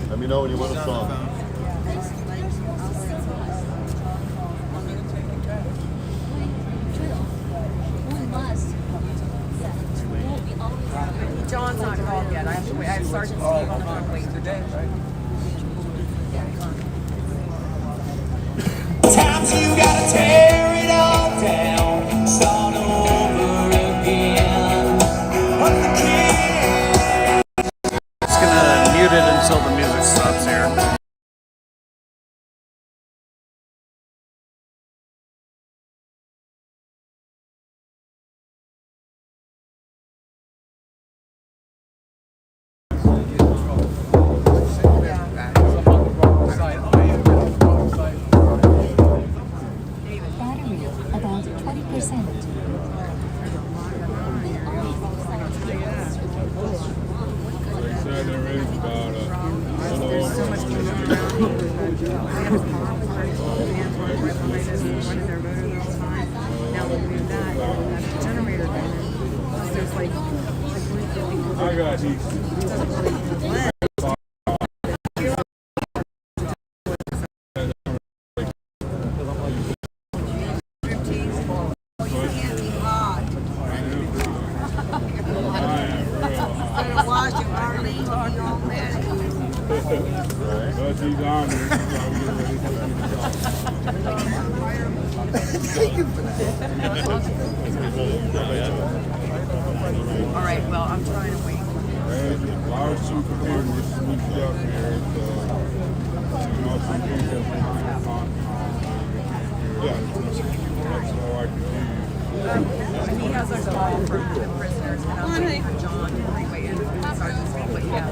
Let me know when you want a song. John's not called yet. I have to wait. I have Sergeant Steve on the phone waiting. Times you gotta tear it all down, start over again. But the kid. Just gonna mute it until the music stops here. just wanted their voter the whole time. Now we move that, and we have the generator going. Plus there's like a group of people that doesn't really blend. All right, well, I'm trying to wait. He has a call from the prisoners, and I'm waiting for John to wait in. So I just see what he has.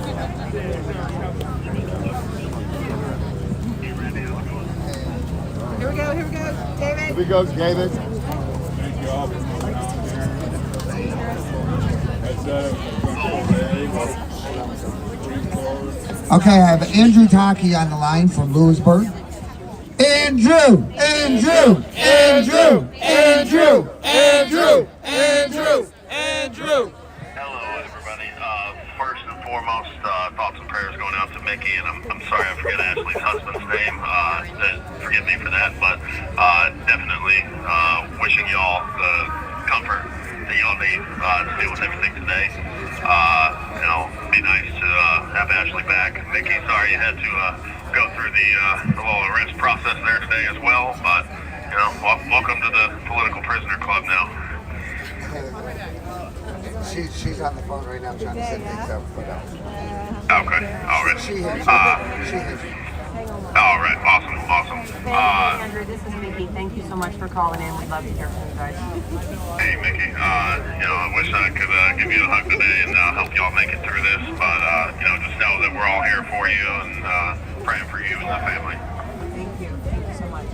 Here we go, David. Here we go, David. Thank you all for coming out here. Okay, I have Andrew Taki on the line from Lewisburg. Andrew! Andrew! Andrew! Andrew! Andrew! Andrew! Andrew! Hello, everybody. First and foremost, thoughts and prayers going out to Mickey, and I'm sorry I forget Ashley's husband's name. Forgive me for that, but definitely wishing y'all the comfort that y'all need to deal with everything today. Be nice to have Ashley back. Mickey, sorry you had to go through the little arrest process there today as well, but welcome to the political prisoner club now. She's on the phone right now trying to set things up. Okay, all right. She hears you. All right, awesome. Andrew, this is Mickey. Thank you so much for calling in. We'd love to hear from you guys. Hey, Mickey. I wish I could give you a hug today and help y'all make it through this, but just know that we're all here for you and praying for you and the family. Thank you. Thank you so much.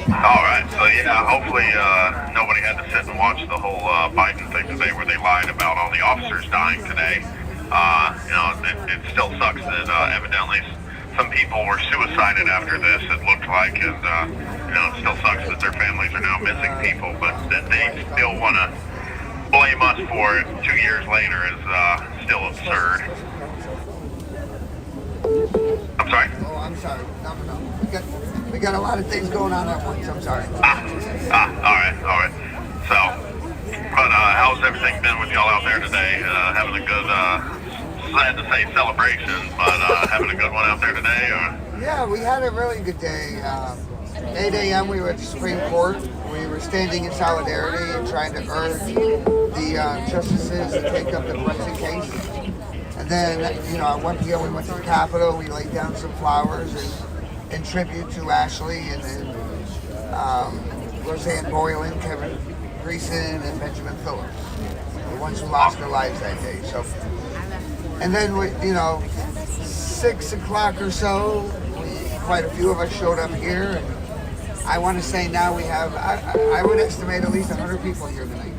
All right, so hopefully nobody had to sit and watch the whole Biden thing today where they lied about all the officers dying today. It still sucks that evidently some people were suicided after this, it looked like, and it still sucks that their families are now missing people, but that they still want to blame us for it 2 years later is still absurd. I'm sorry? Oh, I'm sorry. No. We got a lot of things going on at once. I'm sorry. All right. So, but how's everything been with y'all out there today? Having a good, sad to say celebration, but having a good one out there today? Or? Yeah, we had a really good day. 8 a.m. we were at the Supreme Court. We were standing in solidarity and trying to urge the justices to take up the Brexit case. And then, at 1 p.m. we went to the Capitol. We laid down some flowers in tribute to Ashley and Roseanne Boylan, Kevin Greason, and Benjamin Phillips, the ones who lost their lives that day. So, and then 6 o'clock or so, quite a few of us showed up here, and I want to say now we have, I would estimate at least 100 people here tonight.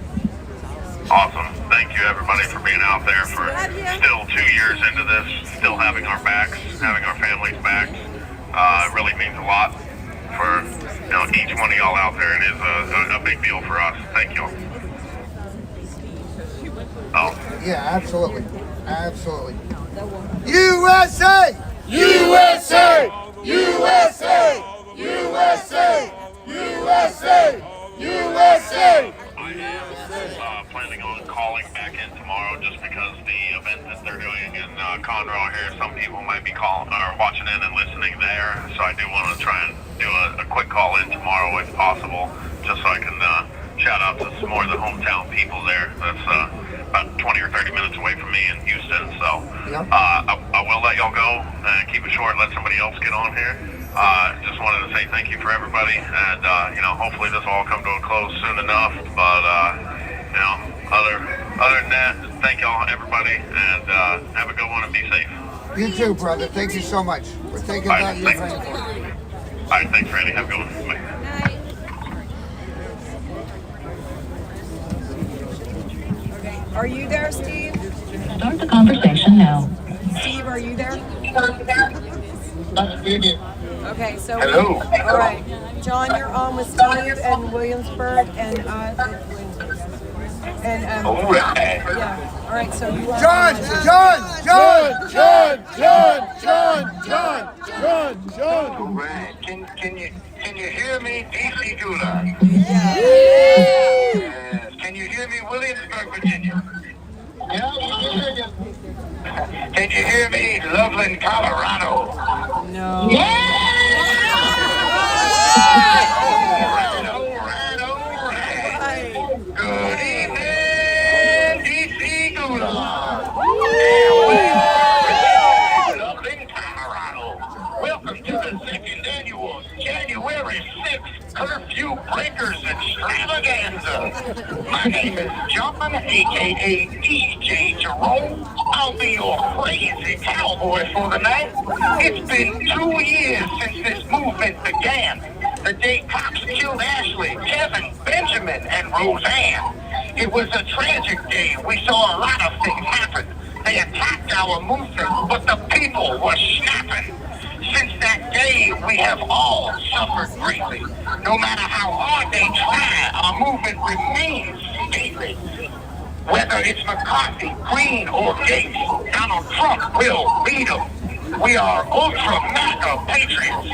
Awesome. Thank you, everybody, for being out there for still 2 years into this, still having our backs, having our families' backs. It really means a lot for each one of y'all out there. It is a big deal for us. Thank you. Oh. Yeah, absolutely. USA! USA! USA! USA! USA! USA! I am planning on calling back in tomorrow just because the event that they're doing in Conroe here, some people might be calling or watching in and listening there. So I do want to try and do a quick call in tomorrow if possible, just so I can shout out to some more of the hometown people there. That's about 20 or 30 minutes away from me in Houston. So I will let y'all go and keep it short, let somebody else get on here. Just wanted to say thank you for everybody, and hopefully this will all come to a close soon enough. But other than that, thank y'all everybody, and have a good one and be safe. You too, brother. Thank you so much. We're thinking about you. All right, thanks, Randy. Have a good one. Bye. Are you there, Steve? Start the conversation now. Steve, are you there? Okay, so Hello. all right, John, you're on with Steve and Williamsburg and All right. yeah. All right, so you are John. All right. Can you hear me, DC Gula? Yes. Can you hear me, Williamsburg, Virginia? Yeah, we can hear you. Can you hear me, Loveland, Colorado? No. All right. Good evening, DC Gula. Loveland, Colorado. Welcome to the second annual January 6th Curfew Breakers Extravaganza. My name is John, a.k.a. DJ Jerome. I'll be your crazy cowboy for the night. It's been 2 years since this movement began. The day cops killed Ashley, Kevin, Benjamin, and Roseanne. It was a tragic day. We saw a lot of things happen. They attacked our movement, but the people were snapping. Since that day, we have all suffered greatly. No matter how hard they try, our movement remains stately. Whether it's McCarthy, Green, or Gates, Donald Trump will lead them. We are ultra MAGA Patriots,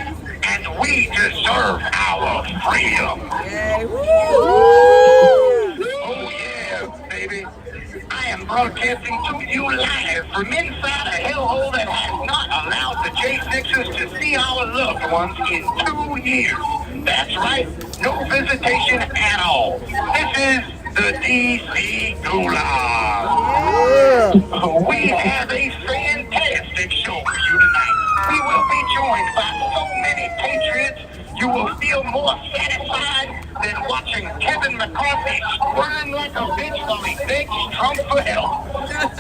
and we deserve our freedom. Oh yeah, baby. I am broadcasting to you live from inside a hellhole that has not allowed the J6ers to see our loved ones in 2 years. That's right, no visitation at all. This is the DC Gulag. We have a fantastic show for you tonight. We will be joined by so many Patriots, you will feel more satisfied than watching Kevin McCarthy squirm like a bitch while he begs Trump for help.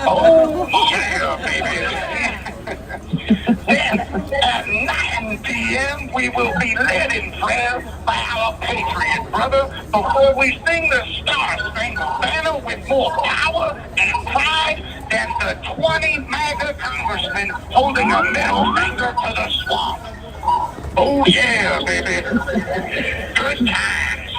Oh, yeah, baby. Then, at 9 p.m., we will be led in prayer by our Patriot brother before we sing the Star-Spangled Banner with more power and pride than the 20 MAGA congressmen holding a middle finger to the swamp. Oh, yeah, baby. Good times.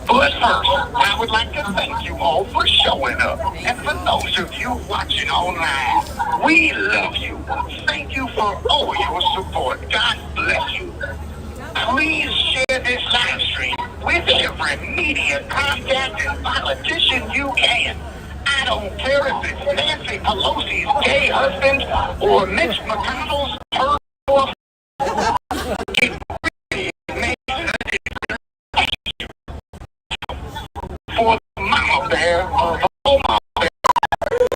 But first, I would like to thank you all for showing up. And for those of you watching online, we love you. Thank you for all your support. God bless you. Please share this live stream with every media contact and politician you can. I don't care if it's Nancy Pelosi's gay husband or Mitch McConnell's her or it really makes a difference. For the mama bear of all mama bear,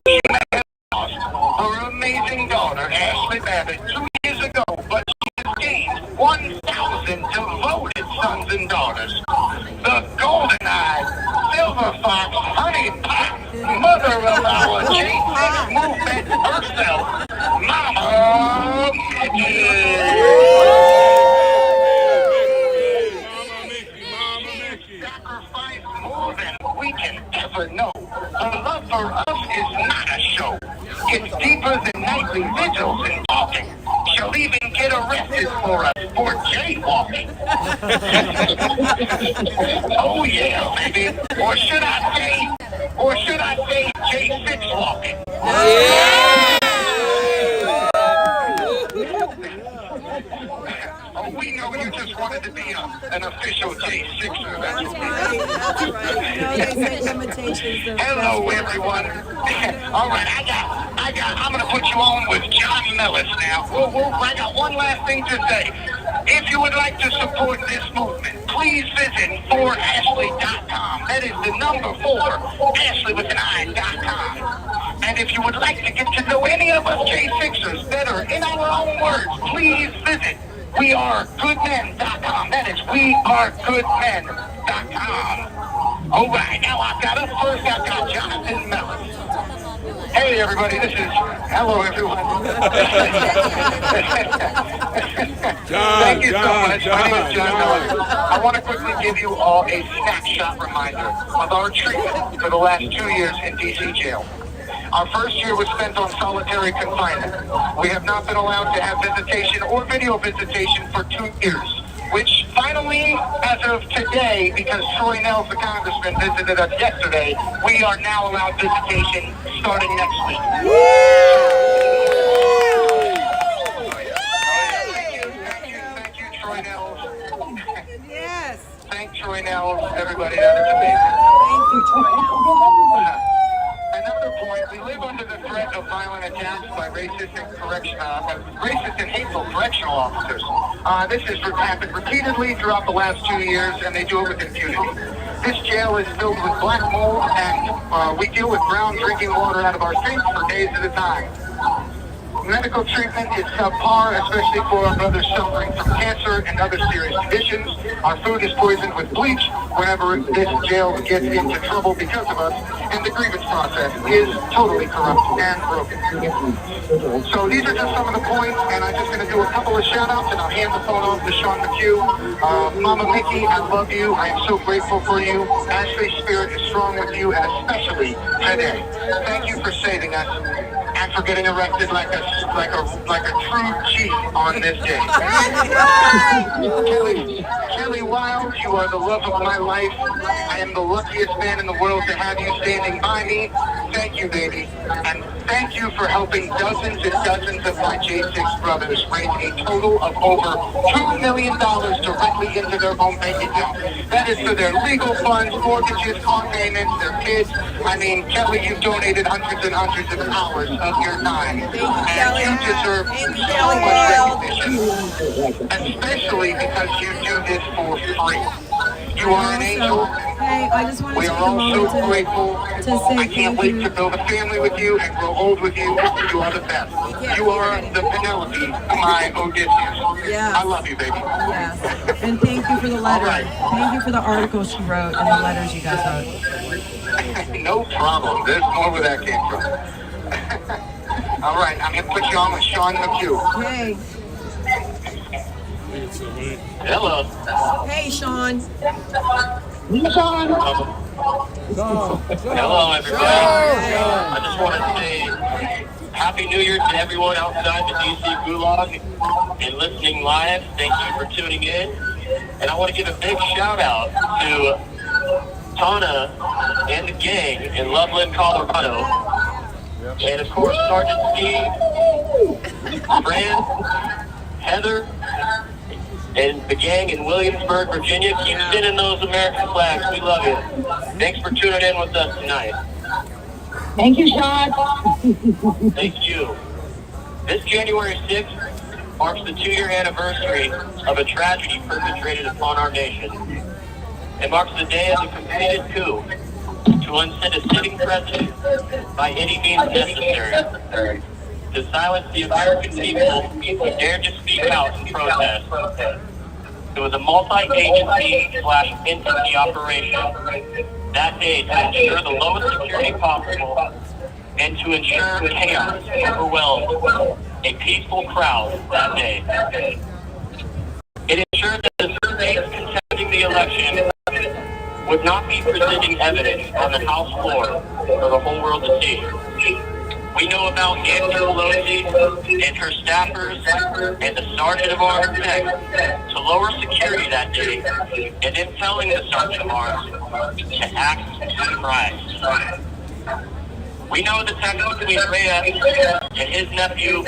she may have lost her amazing daughter, Ashley Babbitt, 2 years ago, but she has gained 1,000 devoted sons and daughters. The golden-eyed, silver fox, honey pot, mother of our J6 movement herself, Mama Mickey. Sacrifice more than we can ever know. Her love for us is not a show. It's deeper than nightly vigils and talking. She'll even get arrested for us for jaywalking. Oh yeah, baby. Or should I say J6 walking? Oh, we know you just wanted to be an official J6er. That's right. Hello, everyone. All right, I'm going to put you on with John Millis now. I got one last thing to say. If you would like to support this movement, please visit 4ashley.com. That is the number 4, Ashley with an I.com. And if you would like to get to know any of us J6ers better in our own words, please visit wearegoodmen.com. That is wearegoodmen.com. All right, now I've got Jonathan Mellon. Hey everybody, hello everyone. Thank you so much. My name is John Mellon. I want to quickly give you all a snapshot reminder of our treatment for the last 2 years in DC jail. Our first year was spent on solitary confinement. We have not been allowed to have visitation or video visitation for 2 years, which finally, as of today, because Troy Nels, the congressman, visited us yesterday, we are now allowed visitation starting next week. Thank you, Troy Nels. Yes. Thank Troy Nels, everybody. That is amazing. Thank you, Troy Nels. Another point, we live under the threat of violent attacks by racist and hateful correctional officers. This has happened repeatedly throughout the last 2 years, and they do it with impunity. This jail is filled with black mold, and we deal with brown drinking water out of our sinks for days at a time. Medical treatment is subpar, especially for our brothers suffering from cancer and other serious conditions. Our food is poisoned with bleach whenever this jail gets into trouble because of us, and the grievance process is totally corrupt and broken. So these are just some of the points, and I'm just going to do a couple of shout-outs, and I'll hand the phone off to Sean McHugh. Mama Mickey, I love you. I am so grateful for you. Ashley's spirit is strong with you, and especially today. Thank you for saving us and for getting arrested like a true G on this day. Kelly Wild, you are the love of my life. I am the luckiest man in the world to have you standing by me. Thank you, baby. And thank you for helping dozens and dozens of my J6 brothers raise a total of over $2 million directly into their home bank account. That is for their legal funds, mortgages, car payments, their kids. I mean, Kelly, you've donated hundreds and hundreds of hours of your time. And you deserve so much recognition, especially because you do this for free. You are an angel. Hey, I just want to We take are a all moment so grateful. say I can't wait to build a family with you and grow old with you. You are the best. You are the Penelope to my Odysseus. Yes. I love you, baby. Yes. And thank you for the letter. Thank you for the article she wrote and the letters you guys wrote. No problem. There's more where that came from. All right, I'm going to put you on with Sean McHugh. Hey. Hello. Hey, Sean. Sean. Hello, everybody. I just want to say Happy New Year to everyone outside the DC Gulag and listening live. Thank you for tuning in. And I want to give a big shout out to Tana and the gang in Loveland, Colorado. And of course, Sergeant Steve, Fran, Heather, and the gang in Williamsburg, Virginia. Keep sending those American flags. We love you. Thanks for tuning in with us tonight. Thank you, Sean. Thank you. This January 6th marks the 2-year anniversary of a tragedy perpetrated upon our nation. It marks the day of the completed coup to unseat a sitting president by any means necessary, to silence the American people who dared to speak out and protest. It was a multi-agency/entity operation that day to ensure the lowest security possible and to ensure chaos overwhelmed a peaceful crowd that day. It ensured that the states contesting the election would not be presenting evidence on the House floor for the whole world to see. We know about Nancy Pelosi and her staffers and the Sergeant of Arms next to lower security that day and then telling the Sergeant of Arms to act surprised. We know the text between Reyes and his nephew,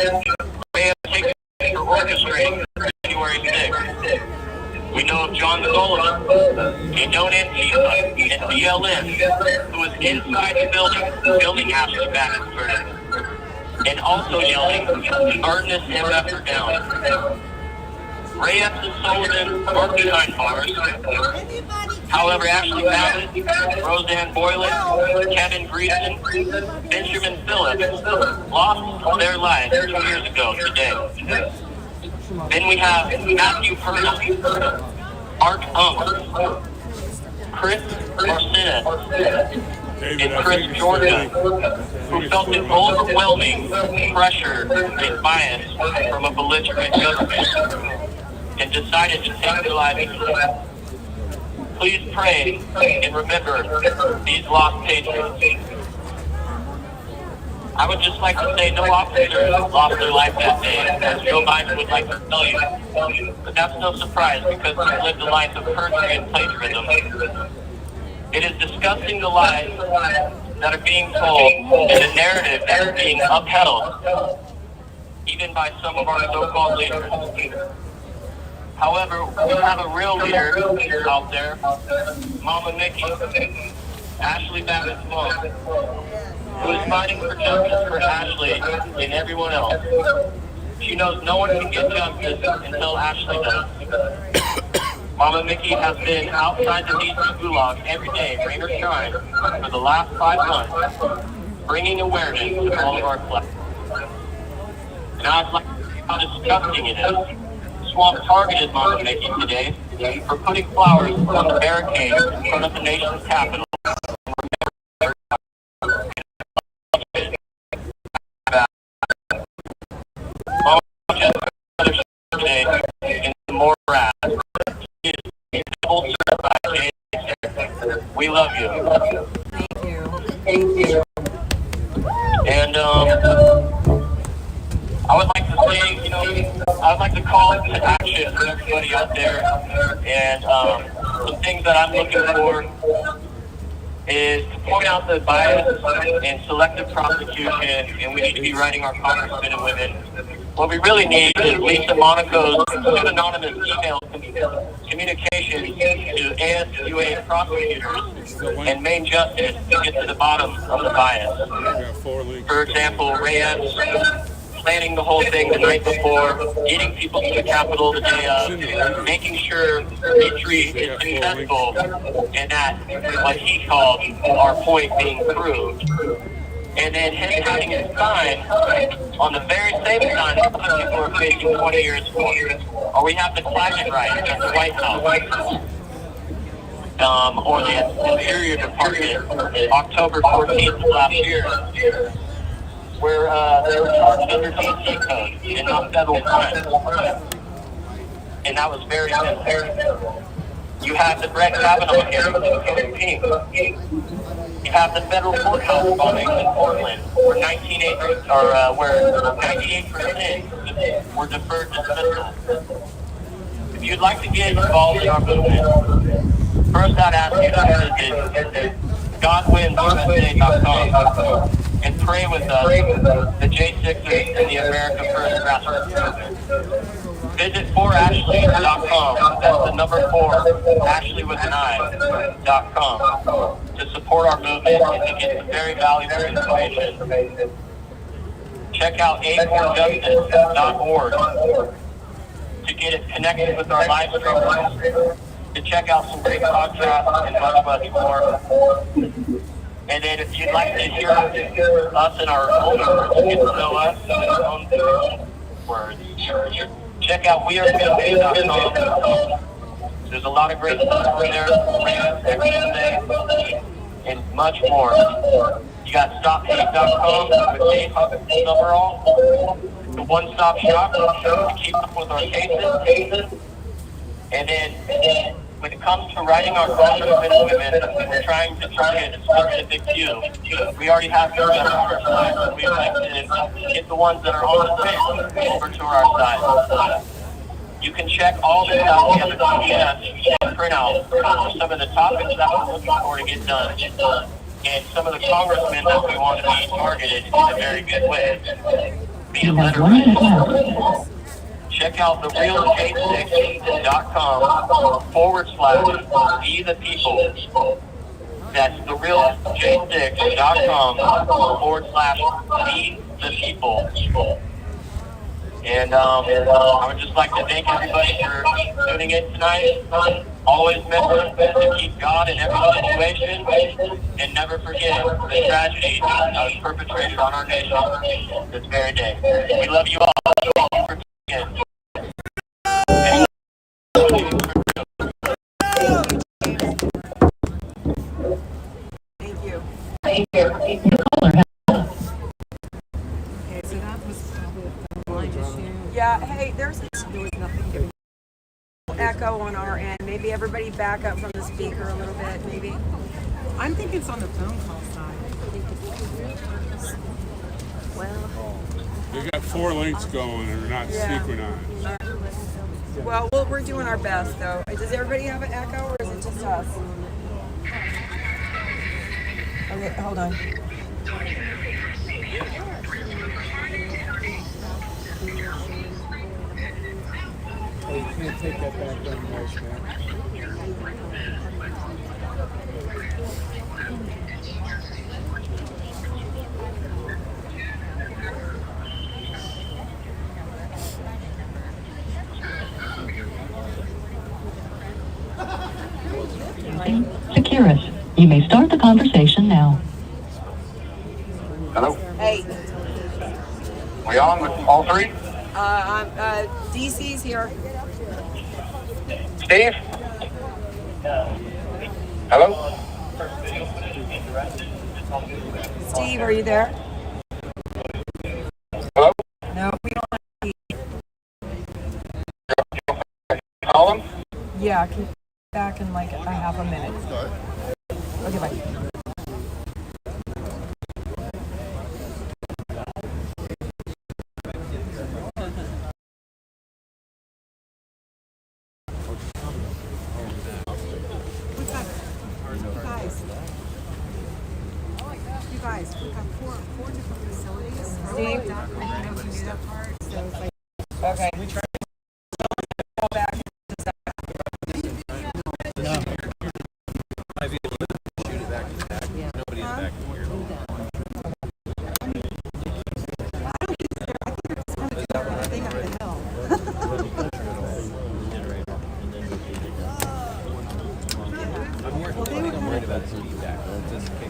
Reyes taken for orchestrating January 6th. We know of John Sullivan, a known Antifa and BLM, who was inside the building Ashley Baxter, and also yelling, "Burn this MFer down." Reyes and Sullivan were behind bars. However, Ashley Babbitt, Roseanne Boylan, Kevin Greason, Benjamin Phillips lost their lives 2 years ago today. Then we have Matthew Purdy, Art Unk, Chris Marcinez, and Chris Jordan, who felt the overwhelming pressure and bias from a belligerent government and decided to take their lives. Please pray and remember these lost patriots. I would just like to say no officers lost their life that day, as Joe Biden would like to tell you. But that's no surprise because he lived a life of perjury and plagiarism. It is disgusting the lies that are being told and the narrative that is being upheld, even by some of our so-called leaders. However, we have a real leader out there, Mama Mickey, Ashley Babbitt's mom, who is fighting for justice for Ashley and everyone else. She knows no one can get justice until Ashley does. Mama Mickey has been outside the DC gulag every day, rain or shine, for the last 5 months, bringing awareness to all of our flags. And I'd like to see how disgusting it is. Swamp targeted Mama Mickey today for putting flowers on the barricade in front of the nation's capital. Today in the Morad. We love you. Thank you. And I would like to say, I would like to call to action for everybody out there. And some things that I'm looking for is to point out the bias and selective prosecution, and we need to be writing our congressmen and women. What we really need is Lisa Monaco's pseudonymous email communication to ASUA prosecutors and Maine Justice to get to the bottom of the bias. For example, Reyes planning the whole thing the night before, getting people to the Capitol the day of, making sure Patriot is successful, and that what he called our point being proved. And then him having his sign on the very same sign that other people are facing 20 years for. Or we have the climate right at the White House. Or the Interior Department, October 14th of last year, where they were charged under DC code and not federal crime. And that was very simple. You have the Brett Kavanaugh hearing in Pink. You have the federal courthouse bombings in Portland, where 98% were deferred dismissal. If you'd like to get involved in our movement, first I'd ask you to visit GodWinsUSA.com and pray with us, the J6ers and the America First grassroots movement. Visit 4ashley.com, that's the number 4, Ashley with an I.com, to support our movement and to get some very valuable information. Check out aforjustice.org to get it connected with our live streamers, to check out some great podcasts and much more. And then if you'd like to hear us in our own words, get to know us in our own words, check out wearerealpain.com. There's a lot of great stuff over there, every day, and much more. You got stophate.com with Dave Summerall, the one-stop shop to keep up with our cases. And then when it comes to writing our congressmen and women, we're trying to target a specific few. We already have those on our side, but we'd like to get the ones that are on the fence over to our side. You can check all this out. We have a PDF and printout for some of the topics that we're looking for to get done, and some of the congressmen that we want to be targeted in a very good way. Be illiterate. Check out thereeljsix.com/be the people. That's thereeljsix.com/be the people. And I would just like to thank everybody for tuning in tonight. Always remember to keep God in every situation and never forget the tragedy that was perpetrated on our nation this very day. We love you all. Thank you for tuning in. Thank you. Okay, so that was probably a phone line issue. Yeah, hey, there was nothing echo on our end. Maybe everybody back up from the speaker a little bit, maybe. I'm thinking it's on the phone call side. They got 4 links going and they're not Yeah. synchronized. Well, we're doing our best, though. Does everybody have an echo, or is it just us? Okay, hold on. Oh, you can't take that background noise, man. Securus, you may start the conversation now. Hello? Hey, We on with all three? DC's here. Steve? Hello? Steve, are you there? Hello? No, we don't have Call him? Yeah, keep back in like a half a minute. Okay, bye. You guys, we've got four different facilities. Steve? I don't know if you knew that part, so it's like. Okay. We try to go back. No. Might be able to shoot it back to back. Nobody's back here. Thing up the hill. I'm worried about feedback.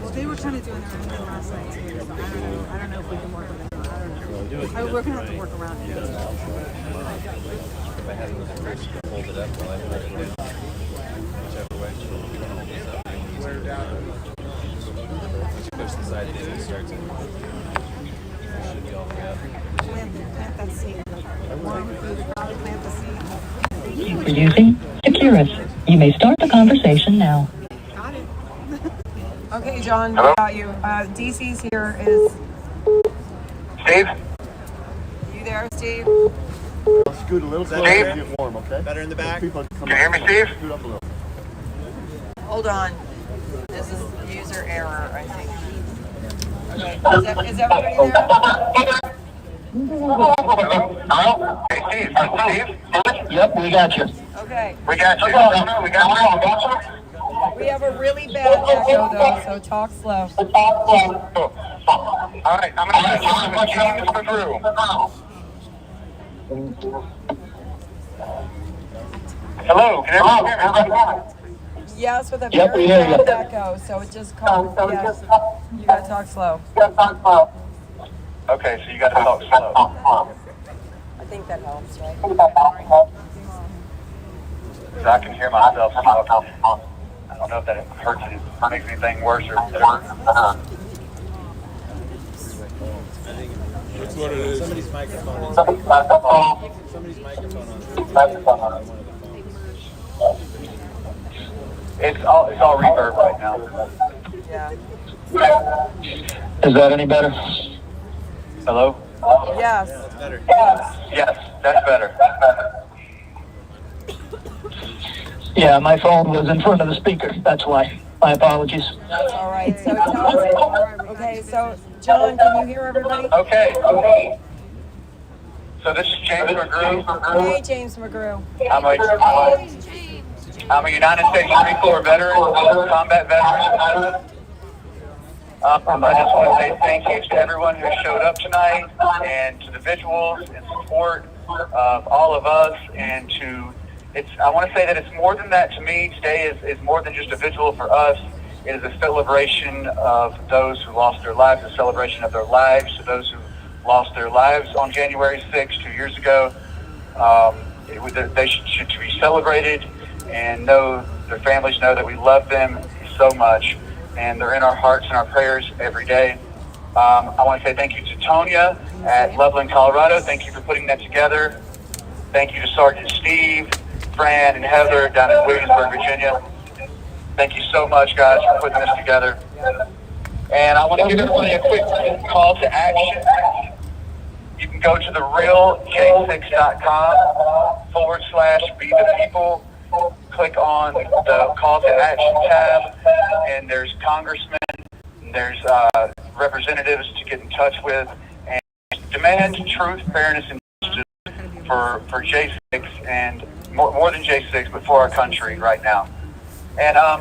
Well, they were trying to do an interview last night too, so I don't know if we can work with them. I don't know. We're gonna have to work around it. If I had another person to hold it up while I hold it down, whichever way, hold this up. Once you push the side, it starts. It should be all together. Plant that seed. Probably plant the seed. You're using Securus. You may start the conversation now. Got it. Okay, John, we got you. DC's here is. Steve? You there, Steve? I'll scoot a little closer and get warm, okay? Better in the back? People Can you hear me, Steve? Scoot up a little. Hold on. This is user error, I think. Okay, is everybody there? Hello? Hey, Steve? Yep, we got you. Okay. We got you. We got you. We have a really bad echo, though, so talk slow. All right, I'm going to get you with James McGrew. Hello, can everyone hear me? Yes, with a Yep, very we hear you. bad echo, so it just called. Yes. You gotta talk slow. Okay, so you got to talk slow. I think that helps, right? So I can hear myself. I don't know if that hurts it, makes anything worse or better. That's what it is. Somebody's microphone is. Somebody's microphone on. It's all reverb right now. Yeah. Is that any better? Hello? Yes. That's better. Yes, that's better. Yeah, my phone was in front of the speaker. That's why. My apologies. That's all right. So tell us. Okay, so John, can you hear everybody? Okay. So this is James McGrew. Hey, James McGrew. I'm a United States Marine Corps veteran, combat veteran. I just want to say thank you to everyone who showed up tonight, and to the Vigils in support of all of us, and I want to say that it's more than that to me. Today is more than just a vigil for us. It is a celebration of those who lost their lives, a celebration of their lives to those who lost their lives on January 6th, 2 years ago. They should be celebrated, and their families know that we love them so much, and they're in our hearts and our prayers every day. I want to say thank you to Tonya at Loveland, Colorado. Thank you for putting that together. Thank you to Sergeant Steve, Fran, and Heather down in Williamsburg, Virginia. Thank you so much, guys, for putting this together. And I want to give everybody a quick call to action. You can go to the realj6.com/be the people. Click on the call to action tab, and there's congressmen, there's representatives to get in touch with, and demand truth, fairness, and justice for J6 and more than J6, but for our country right now. And I'll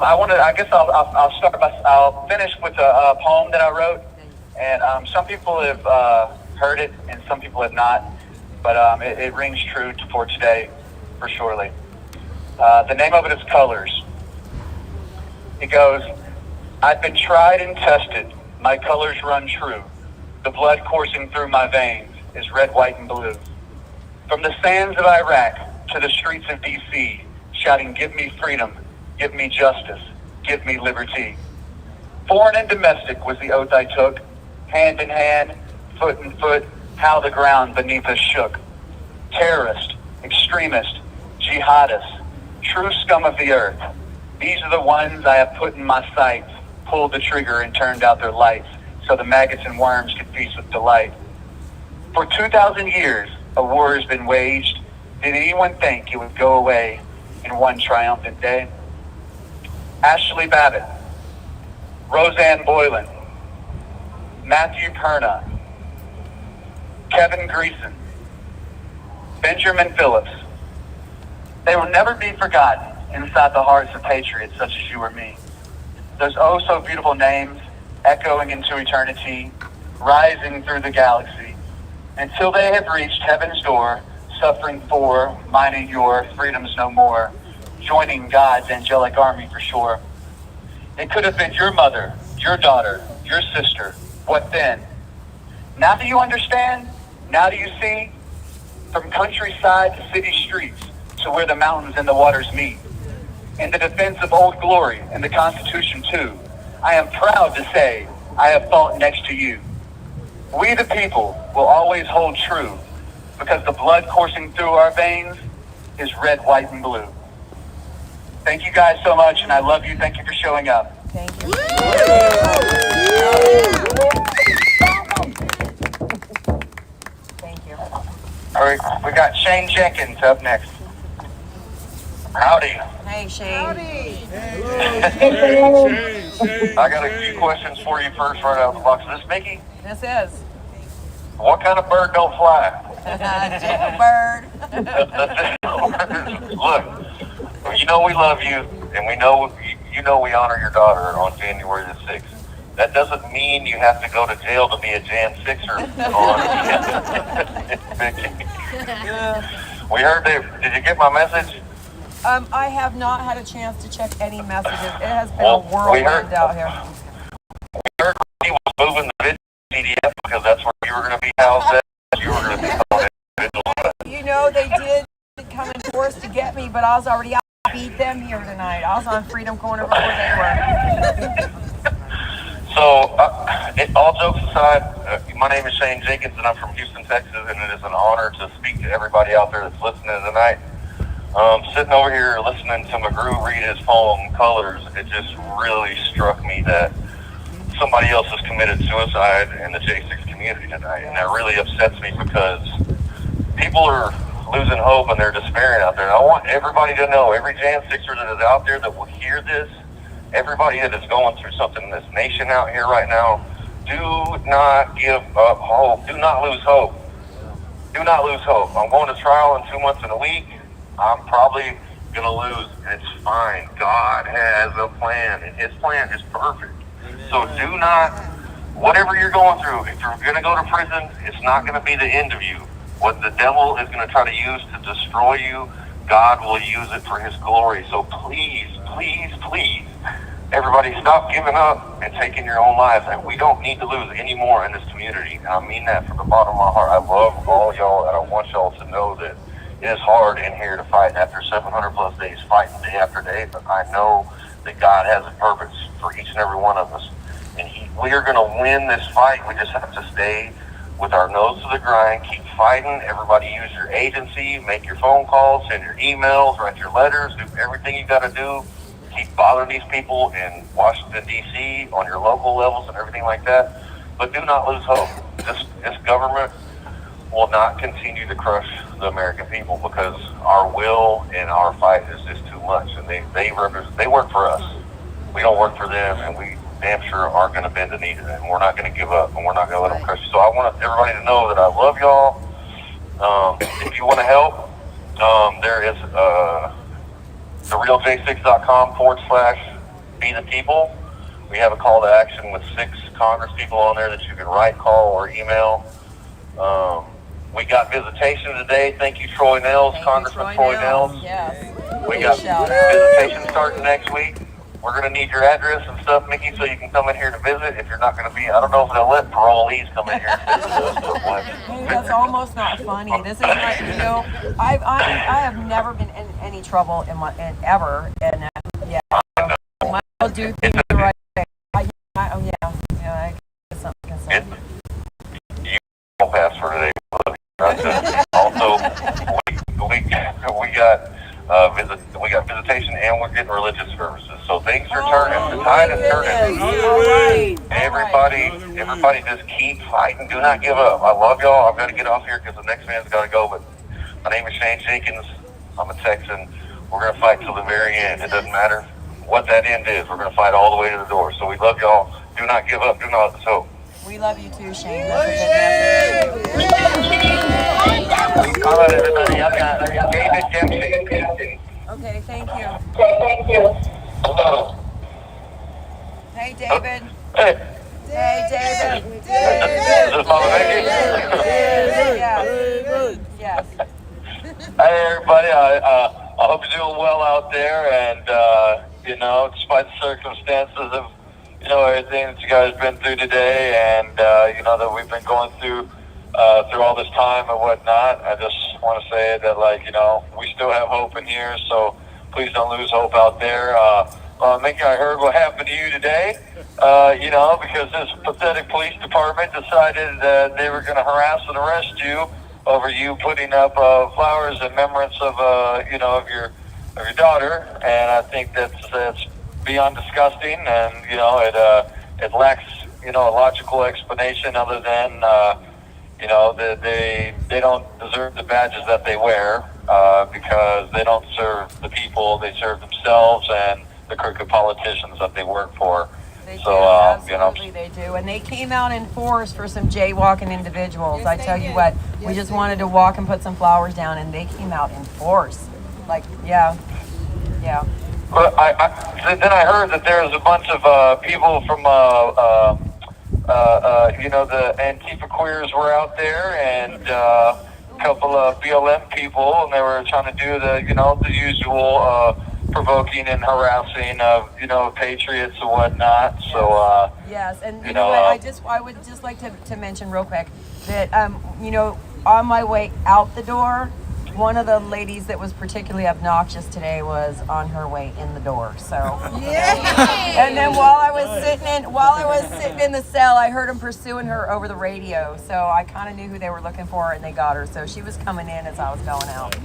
finish with a poem that I wrote, and some people have heard it and some people have not, but it rings true for today, for surely. The name of it is Colors. It goes, I've been tried and tested, my colors run true. The blood coursing through my veins is red, white, and blue. From the sands of Iraq to the streets of D.C., shouting, give me freedom, give me justice, give me liberty. Foreign and domestic was the oath I took, hand in hand, foot in foot, how the ground beneath us shook. Terrorist, extremist, jihadist, true scum of the earth. These are the ones I have put in my sights, pulled the trigger and turned out their lights so the maggots and worms could feast with delight. For 2,000 years, a war has been waged. Did anyone think it would go away in one triumphant day? Ashley Babbitt, Roseanne Boylan, Matthew Perna, Kevin Greason, Benjamin Phillips. They will never be forgotten inside the hearts of patriots such as you or me. Those oh so beautiful names echoing into eternity, rising through the galaxy, until they have reached heaven's door, suffering for, mining your freedoms no more, joining God's angelic army for sure. It could have been your mother, your daughter, your sister. What then? Now do you understand? Now do you see? From countryside to city streets, to where the mountains and the waters meet. In the defense of Old Glory and the Constitution too, I am proud to say I have fought next to you. We the people will always hold true, because the blood coursing through our veins is red, white, and blue. Thank you guys so much, and I love you. Thank you for showing up. Thank you. Thank you. All right, we got Shane Jenkins up next. Howdy. Hey, Shane. Howdy. I got a few questions for you first, right out of the box. Is this Mickey? This is. What kind of bird don't fly? Bird. Look, you know we love you, and we know you know we honor your daughter on January the 6th. That doesn't mean you have to go to jail to be a Jan 6er on. We heard that. Did you get my message? I have not had a chance to check any messages. It has been a whirlwind out here. We heard he was moving the Vigil CDF because that's where you were going to be housed at. You were going to be housed at Vigil. You know, they did come in force to get me, but I was already out. I beat them here tonight. I was on Freedom Corner before they were. So, all jokes aside, my name is Shane Jenkins, and I'm from Houston, Texas, and it is an honor to speak to everybody out there that's listening tonight. Sitting over here listening to McGrew read his poem, Colors, it just really struck me that somebody else has committed suicide in the J6 community tonight, and that really upsets me because people are losing hope and they're despairing out there. And I want everybody to know, every Jan 6er that is out there that will hear this, everybody that is going through something in this nation out here right now, do not give up hope. Do not lose hope. Do not lose hope. I'm going to trial in 2 months and a week. I'm probably going to lose. It's fine. God has a plan, and his plan is perfect. So do not, whatever you're going through, if you're going to go to prison, it's not going to be the end of you. What the devil is going to try to use to destroy you, God will use it for his glory. So please, please, please, everybody stop giving up and taking your own lives. And we don't need to lose any more in this community. And I mean that from the bottom of my heart. I love all y'all, and I want y'all to know that it is hard in here to fight after 700 plus days, fighting day after day, but I know that God has a purpose for each and every one of us. And we are going to win this fight. We just have to stay with our nose to the grind, keep fighting. Everybody use your agency, make your phone calls, send your emails, write your letters, do everything you got to do keep bothering these people in Washington, D.C., on your local levels and everything like that. But do not lose hope. This government will not continue to crush the American people because our will and our fight is just too much. And they work for us. We don't work for them, and we damn sure aren't going to bend the knee to them. We're not going to give up, and we're not going to let them crush you. So I want everybody to know that I love y'all. If you want to help, there is therealj6.com/be the people. We have a call to action with 6 Congress people on there that you can write, call, or email. We got visitation today. Thank you, Troy Nels, Congressman Troy Nels. Yes. We got visitation starting next week. We're going to need your address and stuff, Mickey, so you can come in here to visit. If you're not going to be, I don't know if they'll let parolees come in here and visit us. Hey, that's almost not funny. This is like, you know, I have never been in any trouble ever, and yeah, I'll do things the right way. I guess something can say. You won't pass for today. Also, we got visitation, and we're getting religious services. So things are turning. The tide is turning. Everybody just keep fighting. Do not give up. I love y'all. I've got to get off here because the next man's got to go. But my name is Shane Jenkins. I'm a Texan. We're going to fight till the very end. It doesn't matter what that end is. We're going to fight all the way to the door. So we love y'all. Do not give up. Do not lose hope. We love you too, Shane. That's a good message. All right, everybody. I've got David Dempsey. Okay, thank you. Hello. Hey, David. Hey. Hey, David. Is this Mama Becky? Yes. Hey, everybody. I hope you're doing well out there, and despite the circumstances of everything that you guys have been through today, and that we've been going through all this time and whatnot. I just want to say that, we still have hope in here, so please don't lose hope out there. Mickey, I heard what happened to you today, because this pathetic police department decided that they were going to harass and arrest you over you putting up flowers in remembrance of your daughter, and I think that's beyond disgusting, and it lacks a logical explanation other than they don't deserve the badges that they wear because they don't serve the people, they serve themselves and the crooked politicians that they work for. Absolutely they do. And they came out in force for some jaywalking individuals. I tell you what, we just wanted to walk and put some flowers down, and they came out in force. Yeah. Well, then I heard that there's a bunch of people from the Antifa queers were out there, and a couple of BLM people, and they were trying to do the usual provoking and harassing of Patriots and whatnot. So yes, and you know what? I would just like to mention real quick that on my way out the door, one of the ladies that was particularly obnoxious today was on her way in the door. So yeah. And then while I was sitting in the cell, I heard them pursuing her over the radio. So I kind of knew who they were looking for, and they got her. So she was coming in as I was going out.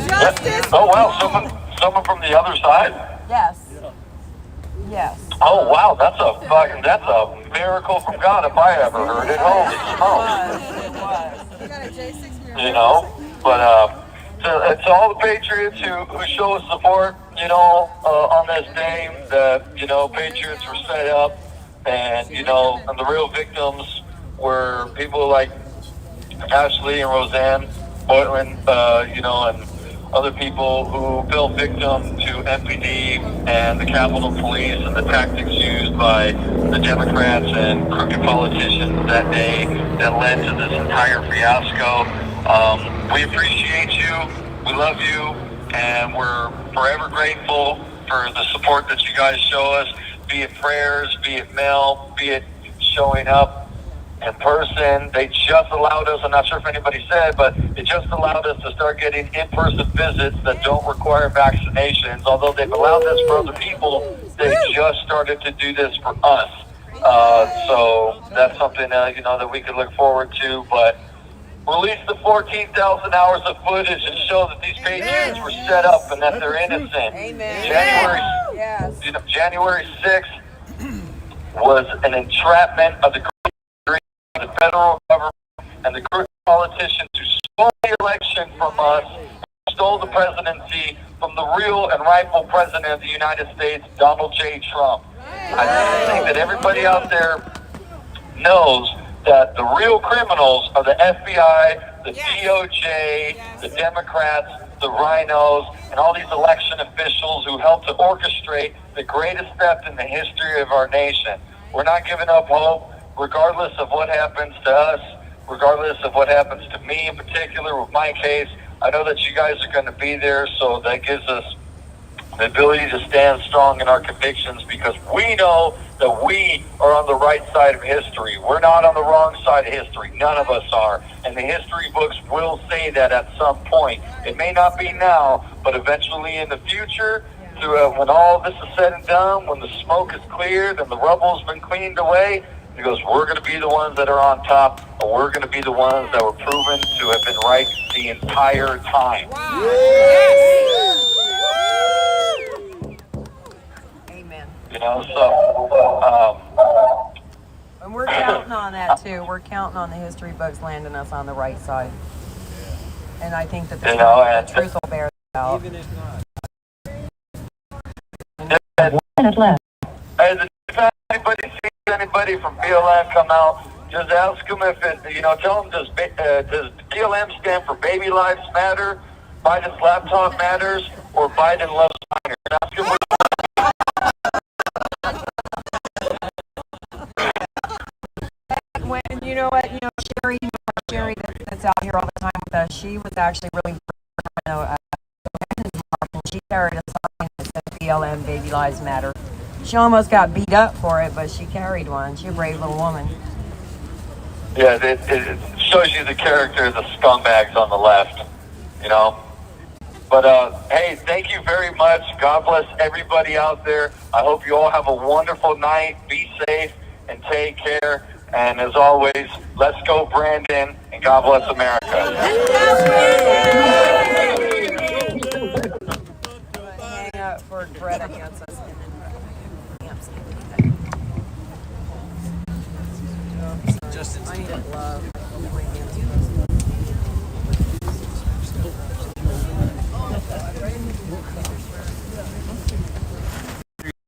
Justice. Oh wow, someone from the other side. Yes. Yes. Oh wow, that's a miracle from God if I ever heard it. Holy smokes. It was. But it's all the Patriots who show us support, on this day that, Patriots were set up, and, and the real victims were people like Ashley and Roseanne Boylan, and other people who fell victim to MPD and the Capitol Police and the tactics used by the Democrats and crooked politicians that day that led to this entire fiasco. We appreciate you, we love you, and we're forever grateful for the support that you guys show us, be it prayers, be it mail, be it showing up in person. They just allowed us, I'm not sure if anybody said, but it just allowed us to start getting in-person visits that don't require vaccinations. Although they've allowed this for other people, they just started to do this for us. So that's something that we could look forward to. But Release the 14,000 hours of footage and show that these patriots were set up and that they're innocent. January 6th was an entrapment of the federal government and the crooked politicians who stole the election from us, stole the presidency from the real and rightful president of the United States, Donald J. Trump. I think that everybody out there knows that the real criminals are the FBI, the DOJ, the Democrats, the rhinos, and all these election officials who helped to orchestrate the greatest theft in the history of our nation. We're not giving up hope, regardless of what happens to us, regardless of what happens to me in particular with my case. I know that you guys are going to be there, so that gives us the ability to stand strong in our convictions, because we know that we are on the right side of history. We're not on the wrong side of history. None of us are. And the history books will say that at some point. It may not be now, but eventually in the future, when all this is said and done, when the smoke is cleared and the rubble's been cleaned away, he goes, we're going to be the ones that are on top, and we're going to be the ones that were proven to have been right the entire time. You know, so and we're counting on that too. We're counting on the history books landing us on the right side. And I think that the truth will bear that out. Even if not. Hey, if anybody sees anybody from BLM come out, just ask them if it, tell them, does BLM stand for Baby Lives Matter, Biden's laptop matters, or Biden loves minors? Ask them which when Sherry that's out here all the time with us, she was actually really and she carried a sign that said BLM Baby Lives Matter. She almost got beat up for it, but she carried one. She's a brave little woman. Yeah, it shows you the character of the scumbags on the left, But, hey, thank you very much. God bless everybody out there. I hope you all have a wonderful night. Be safe and take care. And as always, let's go, Brandon, and God bless America. Hang out for Greta Kansas. I need a glove.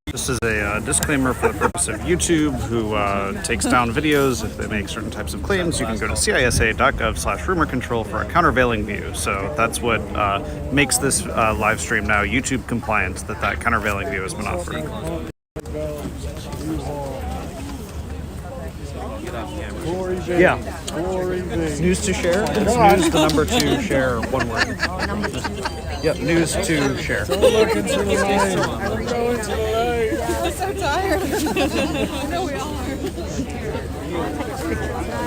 This is a disclaimer for the purpose of YouTube, who takes down videos if they make certain types of claims. You can go to cisa.gov/rumor control for a countervailing view. So that's what makes this live stream now YouTube compliant, that countervailing view has been offered. Yeah. News to share? It's news, the number 2, share, one word. Yep, news to share. I'm so tired. I know we all are.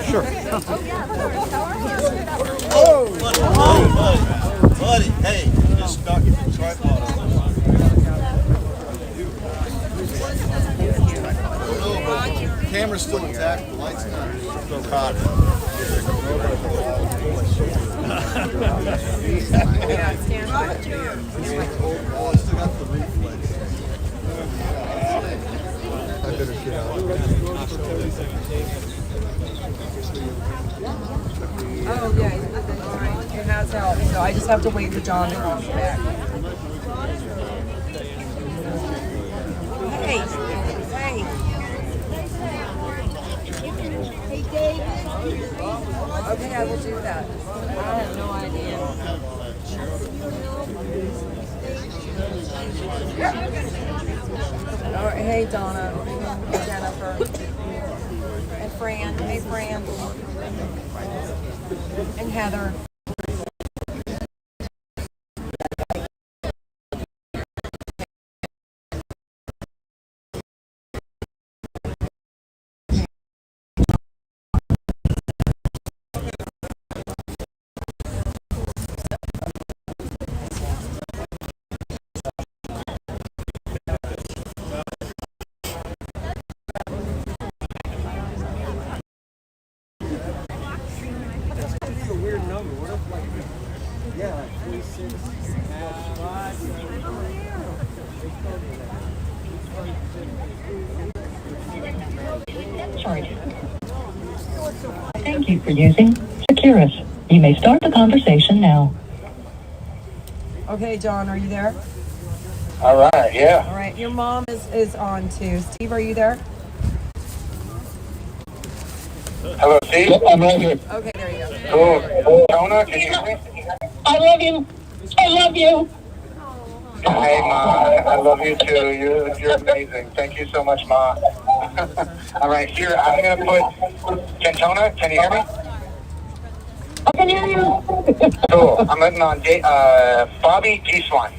Sure. Oh, buddy, hey, you just knocked the tripod on. Camera's still intact, the light's not. Caught it. Oh, yeah. It has helped. So I just have to wait for John to come back. Hey. Hey. Okay, I will do that. I have no idea. All right, hey, Donna. Hey, Jennifer. And Fran. Hey, Fran. And Heather. Thank you for using Securus. You may start the conversation now. Okay, John, are you there? All right, yeah. All right, your mom is on too. Steve, are you there? Hello, Steve. I'm right here. Okay, there you go. Cool. Jonah, can you hear me? I love you. I love you. Hey, Ma. I love you too. You're amazing. Thank you so much, Ma. All right, here, I'm going to put Cantona. Can you hear me? I can hear you. Cool. I'm letting on Bobby T. Swan.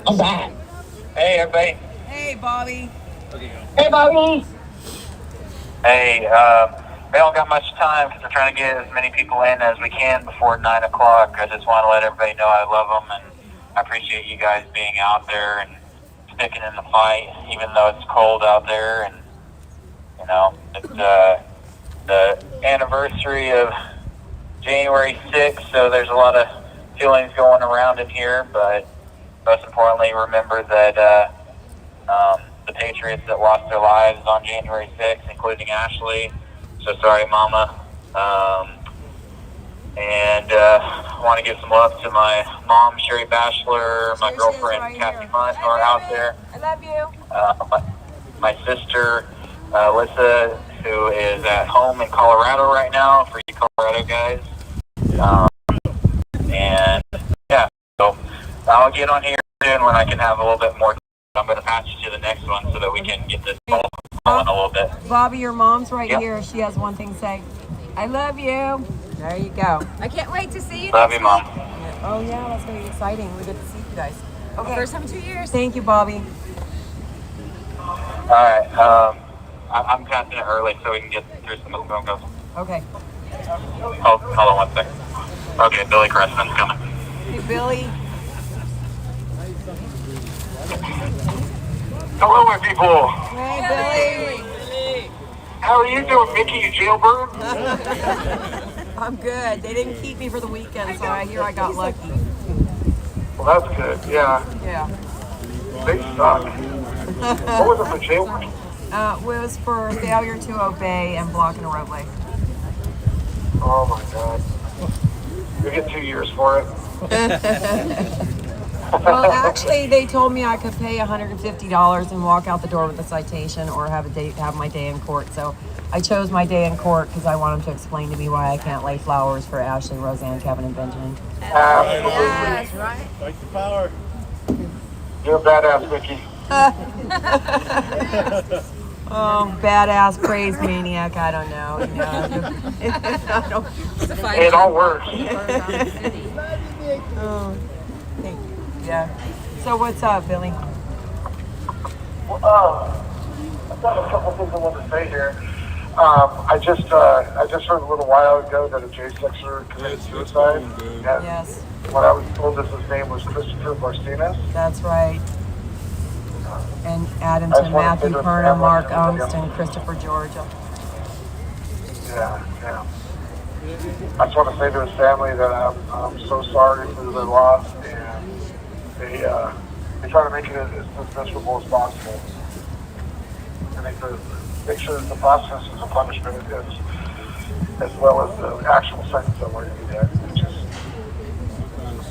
I'm back. Hey, everybody. Hey, Bobby. Hey, Bobby. Hey, we don't got much time because we're trying to get as many people in as we can before 9 o'clock. I just want to let everybody know I love them, and I appreciate you guys being out there and sticking in the fight, even though it's cold out there. And, you know, it's the anniversary of January 6th, so there's a lot of feelings going around in here, but most importantly, remember that the Patriots that lost their lives on January 6th, including Ashley. So sorry, Mama. And I want to give some love to my mom, Sherry Bachelor, my girlfriend, right Kathy Munn, who are out there. I love you. My sister, Alyssa, who is at home in Colorado right now, for you Colorado guys. And yeah, so I'll get on here soon when I can have a little bit more. I'm going to pass you to the next one so that we can get this going a little bit. Bobby, your mom's right here. She has one thing to say. I love you. There you go. I can't wait to see you. Love you, Mom. Oh, yeah, that's going to be exciting. We get to see you guys. Okay. First time in 2 years. Thank you, Bobby. All right. I'm passing it early so we can get through some of the phone calls. Okay. Hold on one second. Okay, Billy Cressman's coming. Hey, Billy. Hello, my people. Hey, Billy. How are you doing, Mickey, you jailbird? I'm good. They didn't keep me for the weekend, so I hear I got lucky. Well, that's good. Yeah. Yeah. They suck. What was it for jailbird? It was for failure to obey and blocking a roadway. Oh, my God. You get 2 years for it. Well, actually, they told me I could pay $150 and walk out the door with a citation or have my day in court. So I chose my day in court because I want them to explain to me why I can't lay flowers for Ashley, Roseanne, Kevin, and Benjamin. Absolutely. That's right. Like the power. You're a badass, Mickey. Oh, badass, praise maniac. I don't know. You know, It all works. Oh, thank you. Yeah. So what's up, Billy? Well, I've got a couple things I want to say here. I just heard a little while ago that a J6er committed suicide. Yes. When I was told that his name was Christopher Martinez. That's right. And Adamson, Matthew Perna, Mark Ungston, Christopher Georgia. Yeah. I just want to say to his family that I'm so sorry for their loss, and they try to make it as miserable as possible. And make sure that the process is a punishment as well as the actual sentence that we're going to get. It's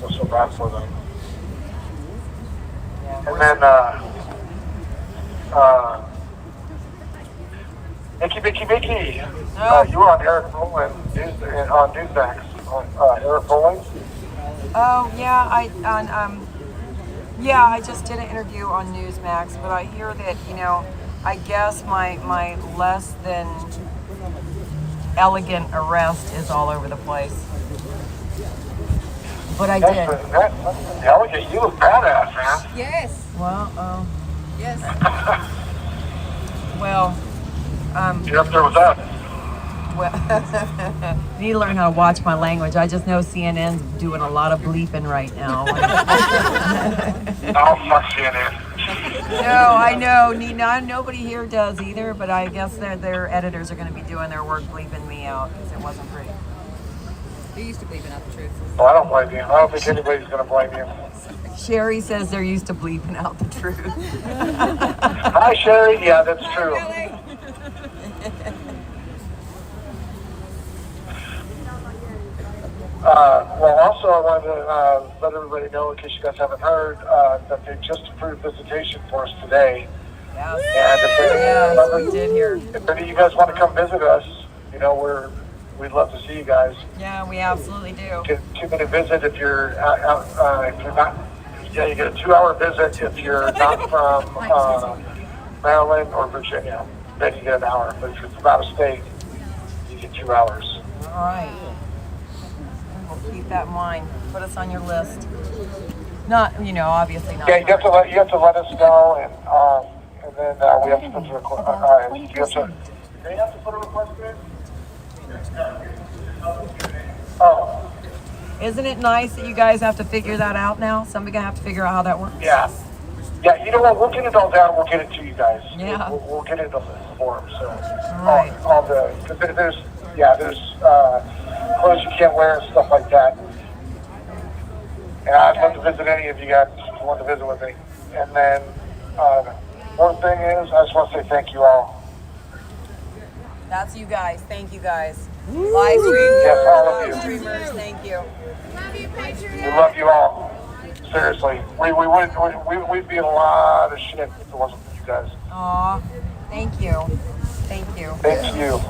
just so bad for them. And then Mickey. You were on Eric Rowland on Newsmax on Eric Rowland. Oh yeah, I just did an interview on Newsmax, but I hear that I guess my less than elegant arrest is all over the place. But I did. Elegant, you look badass, man. Yes. Well, Yes. well, You're up there with that. well, I need to learn how to watch my language. I just know CNN's doing a lot of bleeping right now. Oh, fuck CNN. No, I know. Nobody here does either, but I guess their editors are going to be doing their work bleeping me out because it wasn't pretty. They're used to bleeping out the truth. Well, I don't blame you. I don't think anybody's going to blame you. Sherry says they're used to bleeping out the truth. Hi, Sherry. Yeah, that's true. Well, also, I wanted to let everybody know, in case you guys haven't heard, that they just approved visitation for us today. Yes. And We did hear. if any of you guys want to come visit us, you know, we'd love to see you guys. Yeah, we absolutely do. Get a 2-minute visit if you're not. Yeah, you get a 2-hour visit if you're not from Maryland or Virginia. Then you get an hour. But if it's out of state, you get 2 hours. All right. We'll keep that in mind. Put us on your list. Not, obviously not. Yeah, you have to let us know, and then we have to put the request. Do they have to put a request in? Oh. Isn't it nice that you guys have to figure that out now? Somebody's gonna have to figure out how that works. Yeah. Yeah, you know what? We'll get it all down. We'll get it to you guys. Yeah. We'll get it in the form. So, right. All there's clothes you can't wear and stuff like that. And I'd love to visit any of you guys who want to visit with me. And then, one thing is, I just want to say thank you all. That's you guys. Thank you guys. Live stream. Yes, all of you. Live streamers. Thank you. Love you, Patriot. We love you all. Seriously. We'd be in a lot of shit if it wasn't for you guys. Aw. Thank you. Thank you. Thank you.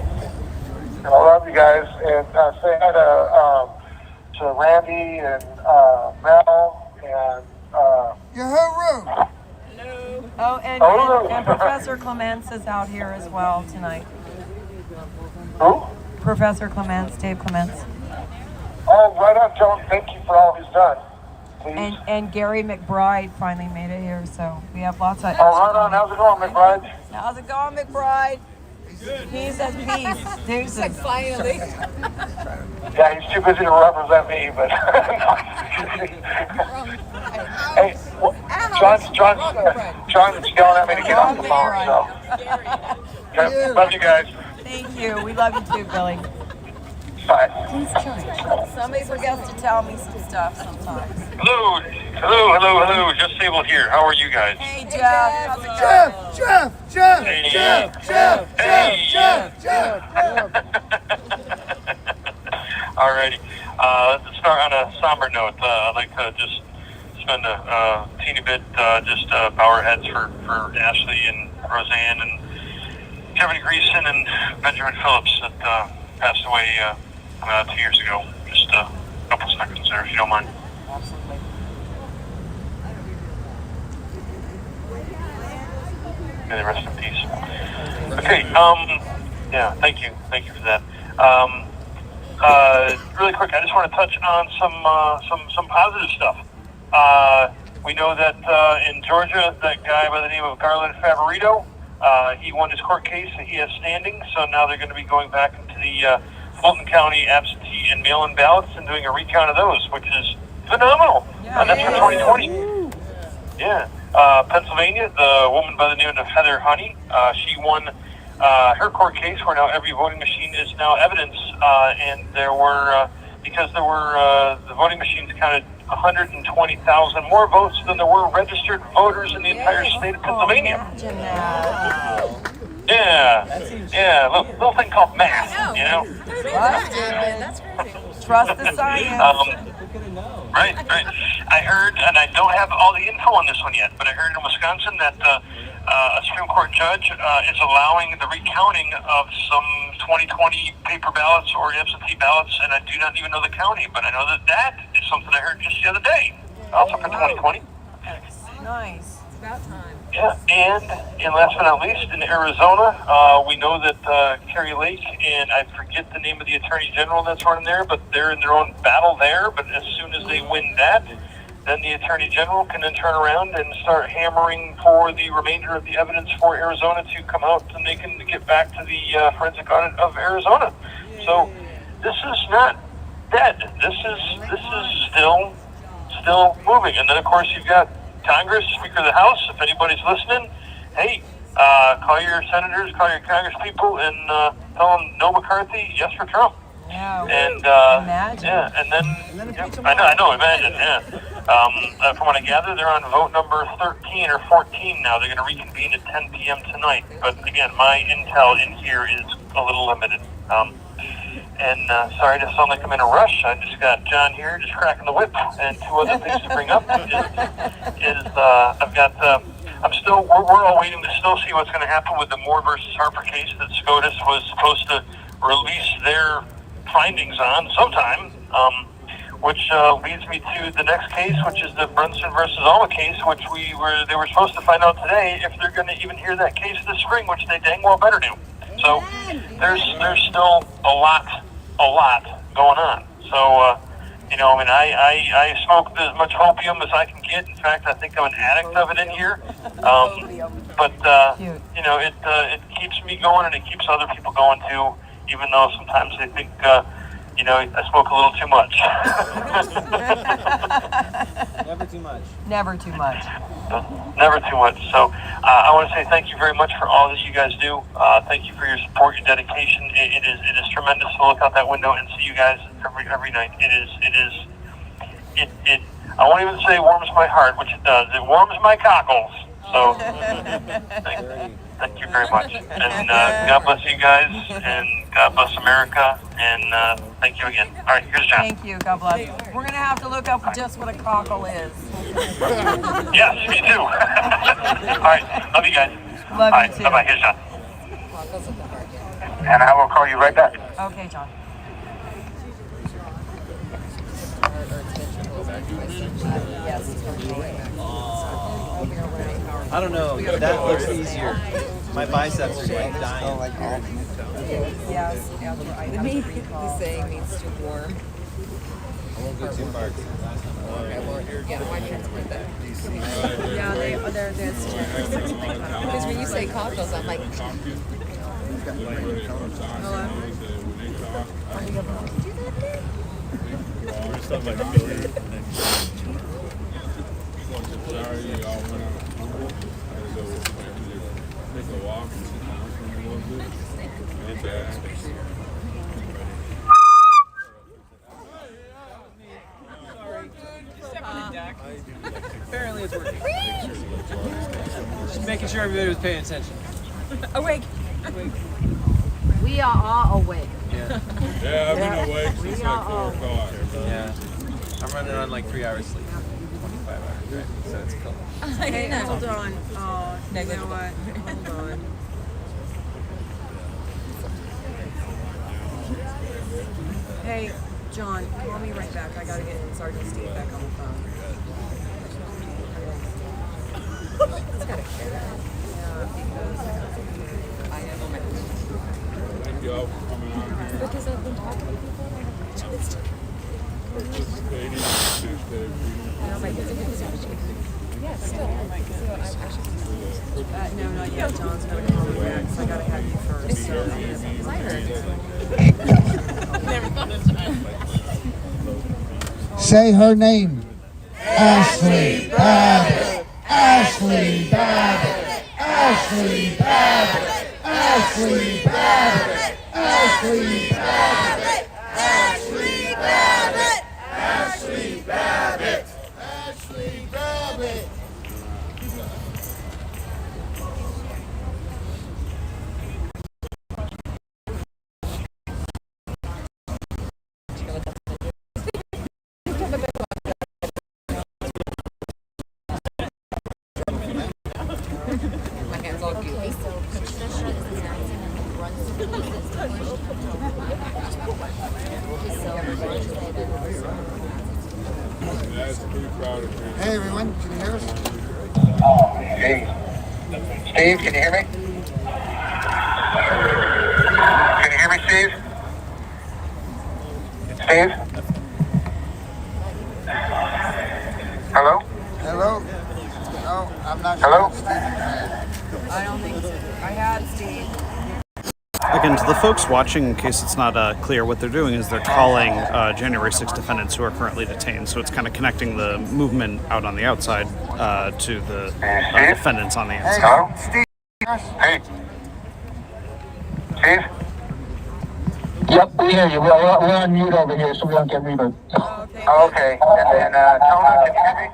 And I love you guys. And say hi to Randy and Mel and Yahoo! Oh, and Professor Clements is out here as well tonight. Who? Professor Clements, Dave Clements. Oh, right on. Tell him thank you for all he's done. Please. And Gary McBride finally made it here, so we have lots of. Oh, right on. How's it going, McBride? How's it going, McBride? He's at peace. Deuces. Like finally. Yeah, he's too busy to represent me, but. Hey, John's yelling at me to get off the phone, so. Okay, love you guys. Thank you. We love you too, Billy. Bye. Somebody forgets to tell me some stuff sometimes. Hello. Just Sable here. How are you guys? Hey, Jeff. How's it going? Jeff. Alrighty. Let's start on a somber note. I'd like to just spend a teeny bit just bow our heads for Ashley and Roseanne and Kevin Greason and Benjamin Phillips that passed away 2 years ago. Just a couple seconds there, if you don't mind. Absolutely. May they rest in peace. Okay. Yeah. Thank you for that. Really quick, I just want to touch on some positive stuff. We know that in Georgia, that guy by the name of Garland Favorito, he won his court case, and he has standing. So now they're going to be going back into the Fulton County absentee and mail-in ballots and doing a recount of those, which is phenomenal. That's for 2020. Yeah. Pennsylvania, the woman by the name of Heather Honey, she won her court case where now every voting machine is now evidence, and because the voting machines counted 120,000 more votes than there were registered voters in the entire state of Pennsylvania. Yeah, little thing called math, you know? Trust the science. Right. I heard, and I don't have all the info on this one yet, but I heard in Wisconsin that a Supreme Court judge is allowing the recounting of some 2020 paper ballots or absentee ballots, and I do not even know the county, but I know that is something I heard just the other day, also for 2020. Nice. It's about time. Yeah, and last but not least, in Arizona, we know that Kerry Lake, and I forget the name of the Attorney General that's running there, but they're in their own battle there, but as soon as they win that, then the Attorney General can then turn around and start hammering for the remainder of the evidence for Arizona to come out, and they can get back to the forensic audit of Arizona. So this is not dead. This is still moving. And then, of course, you've got Congress, Speaker of the House. If anybody's listening, hey, call your senators, call your Congress people, and tell them no McCarthy, yes for Trump. And yeah, and then I know, imagine, yeah. From what I gather, they're on vote number 13 or 14 now. They're going to reconvene at 10 p.m. tonight. But again, my intel in here is a little limited. And sorry to sound like I'm in a rush. I just got John here, just cracking the whip. And two other things to bring up we're all waiting to still see what's going to happen with the Moore versus Harper case that SCOTUS was supposed to release their findings on sometime, which leads me to the next case, which is the Brunson versus Alma case, which they were supposed to find out today if they're going to even hear that case this spring, which they dang well better do. So there's still a lot going on. So I smoke as much opium as I can get. In fact, I think I'm an addict of it in here. But it keeps me going, and it keeps other people going too, even though sometimes they think I smoke a little too much. Never too much. Never too much. Never too much. So I want to say thank you very much for all that you guys do. Thank you for your support, your dedication. It is tremendous to look out that window and see you guys every night. It I won't even say warms my heart, which it does. It warms my cockles. So thank you very much. And God bless you guys, and God bless America, and thank you again. All right, here's John. Thank you. God bless. We're going to have to look up just what a cockle is. Yes, me too. All right, love you guys. Love you too. Bye-bye. Here's John. And I will call you right back. Okay, John. I don't know. That looks easier. My biceps are like dying. Yes, after I have to recall. He's saying needs to warm. I won't go too far. Yeah, why transport that? Yeah, they're Because when you say cockles, I'm like. Apparently it's working. Just making sure everybody was paying attention. Awake. We are all awake. Yeah. Yeah, I've been awake since like 4 o'clock. Yeah. I'm running on like 3 hours sleep. 25 hours, right? So it's cool. Hey, hold on. Oh, you know what? Hold on. Hey, John, call me right back. I gotta get Sergeant Steve back on the phone. It's gotta care. Yeah, because I am. Thank you all for coming on here. Because I've been talking to people. Participating in hashtag Yeah, still. No, not yet. John's gonna call me back, so I gotta have you first. So, I heard. Never thought of time. Say her name. Ashley Babbitt. Ashley Babbitt. Ashley Babbitt. Ashley Babbitt. Ashley Babbitt. Ashley Babbitt. Ashley Babbitt. Ashley Babbitt. My hands all gooey. Okay, so Patricia is announcing and runs the Hey everyone, can you hear us? Hey. Steve, can you hear me? Can you hear me, Steve? Steve? Hello? Hello? No, I'm not Hello? sure. Steve. I don't think so. I had Steve. Again, to the folks watching, in case it's not clear, what they're doing is they're calling January 6 defendants who are currently detained. So it's kind of connecting the movement out on the outside to the defendants on the inside. Hello? Steve? Hey. Steve? Yep, we hear you. We're on mute over here, so we don't get reverb. Okay. And then, Tona, can you hear me?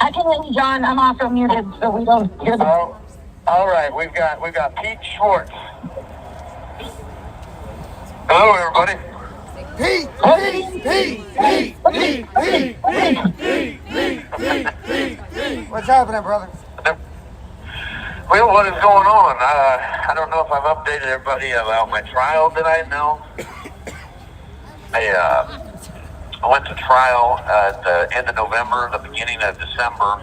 I can hear you, John. I'm also muted, so we don't hear the... All right, we've got Pete Schwartz. Hello, everybody. Pete! What's happening, brother? Well, what is going on? I don't know if I've updated everybody about my trial that I know. I went to trial at the end of November, the beginning of December,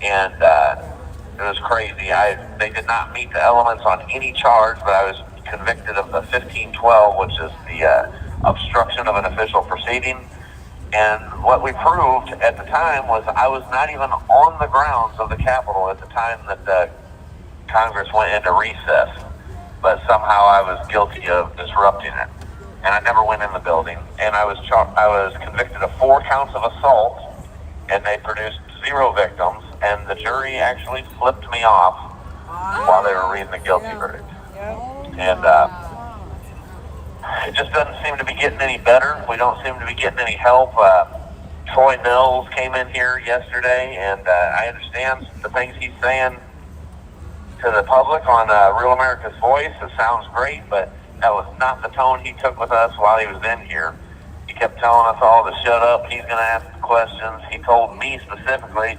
and it was crazy. They did not meet the elements on any charge, but I was convicted of the 1512, which is the obstruction of an official proceeding. And what we proved at the time was I was not even on the grounds of the Capitol at the time that the Congress went into recess, but somehow I was guilty of disrupting it, and I never went in the building. And I was convicted of 4 counts of assault, and they produced 0 victims, and the jury actually flipped me off while they were reading the guilty verdict. And it just doesn't seem to be getting any better. We don't seem to be getting any help. Troy Mills came in here yesterday, and I understand the things he's saying to the public on Real America's Voice. It sounds great, but that was not the tone he took with us while he was in here. He kept telling us all to shut up. He's going to ask the questions. He told me specifically,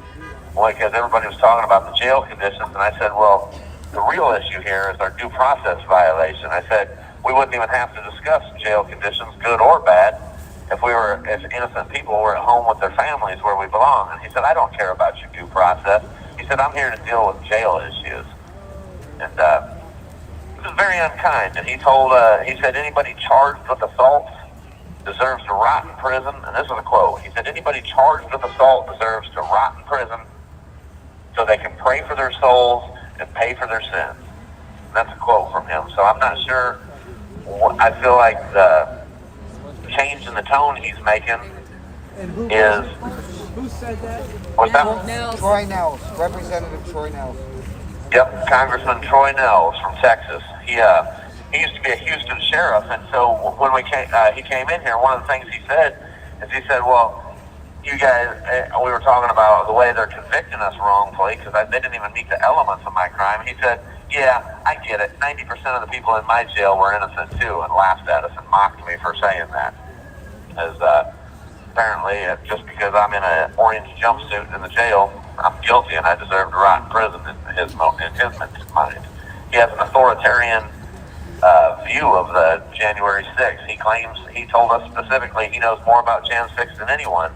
because everybody was talking about the jail conditions, and I said, well, the real issue here is our due process violation. I said, we wouldn't even have to discuss jail conditions, good or bad, if innocent people were at home with their families where we belong. And he said, I don't care about your due process. He said, I'm here to deal with jail issues. And it was very unkind. And he said, anybody charged with assault deserves to rot in prison. And this is a quote. He said, anybody charged with assault deserves to rot in prison so they can pray for their souls and pay for their sins. And that's a quote from him. So I'm not sure. I feel like the change in the tone he's making is... Who said that? What's that? Troy Nels, Representative Troy Nels. Yep, Congressman Troy Nels from Texas. He used to be a Houston sheriff, and so when he came in here, one of the things he said is well, you guys, we were talking about the way they're convicting us wrongfully because they didn't even meet the elements of my crime. He said, yeah, I get it. 90% of the people in my jail were innocent too, and laughed at us and mocked me for saying that. As apparently, just because I'm in an orange jumpsuit in the jail, I'm guilty and I deserve to rot in prison in his mind. He has an authoritarian view of the January 6th. He told us specifically he knows more about Jan 6 than anyone.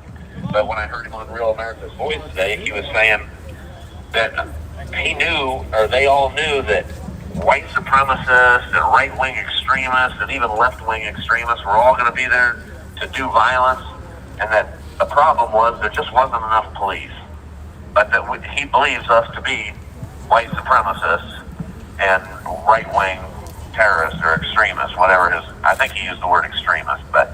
But when I heard him on Real America's Voice today, he was saying that he knew, or they all knew, that white supremacists and right-wing extremists and even left-wing extremists were all going to be there to do violence, and that the problem was there just wasn't enough police. But that he believes us to be white supremacists and right-wing terrorists or extremists, whatever it is. I think he used the word extremist, but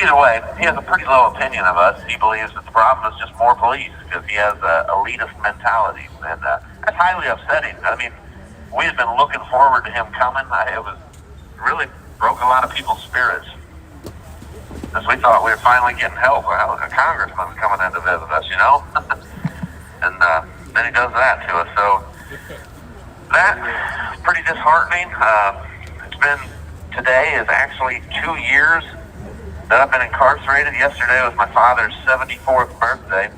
either way, he has a pretty low opinion of us. He believes that the problem is just more police because he has elitist mentality, and that's highly upsetting. I mean, we had been looking forward to him coming. It was really broke a lot of people's spirits because we thought we were finally getting help. Well, a congressman coming in to visit us, you know? And then he does that to us. So that's pretty disheartening. Today is actually 2 years that I've been incarcerated. Yesterday was my father's 74th birthday,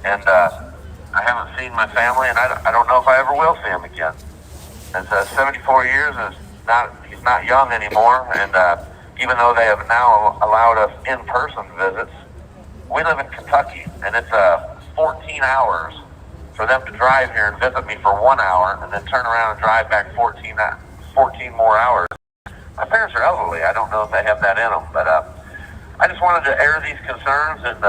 and I haven't seen my family, and I don't know if I ever will see him again. And 74 years he's not young anymore, and even though they have now allowed us in-person visits, we live in Kentucky, and it's 14 hours for them to drive here and visit me for 1 hour, and then turn around and drive back 14 more hours. My parents are elderly. I don't know if they have that in them, but I just wanted to air these concerns and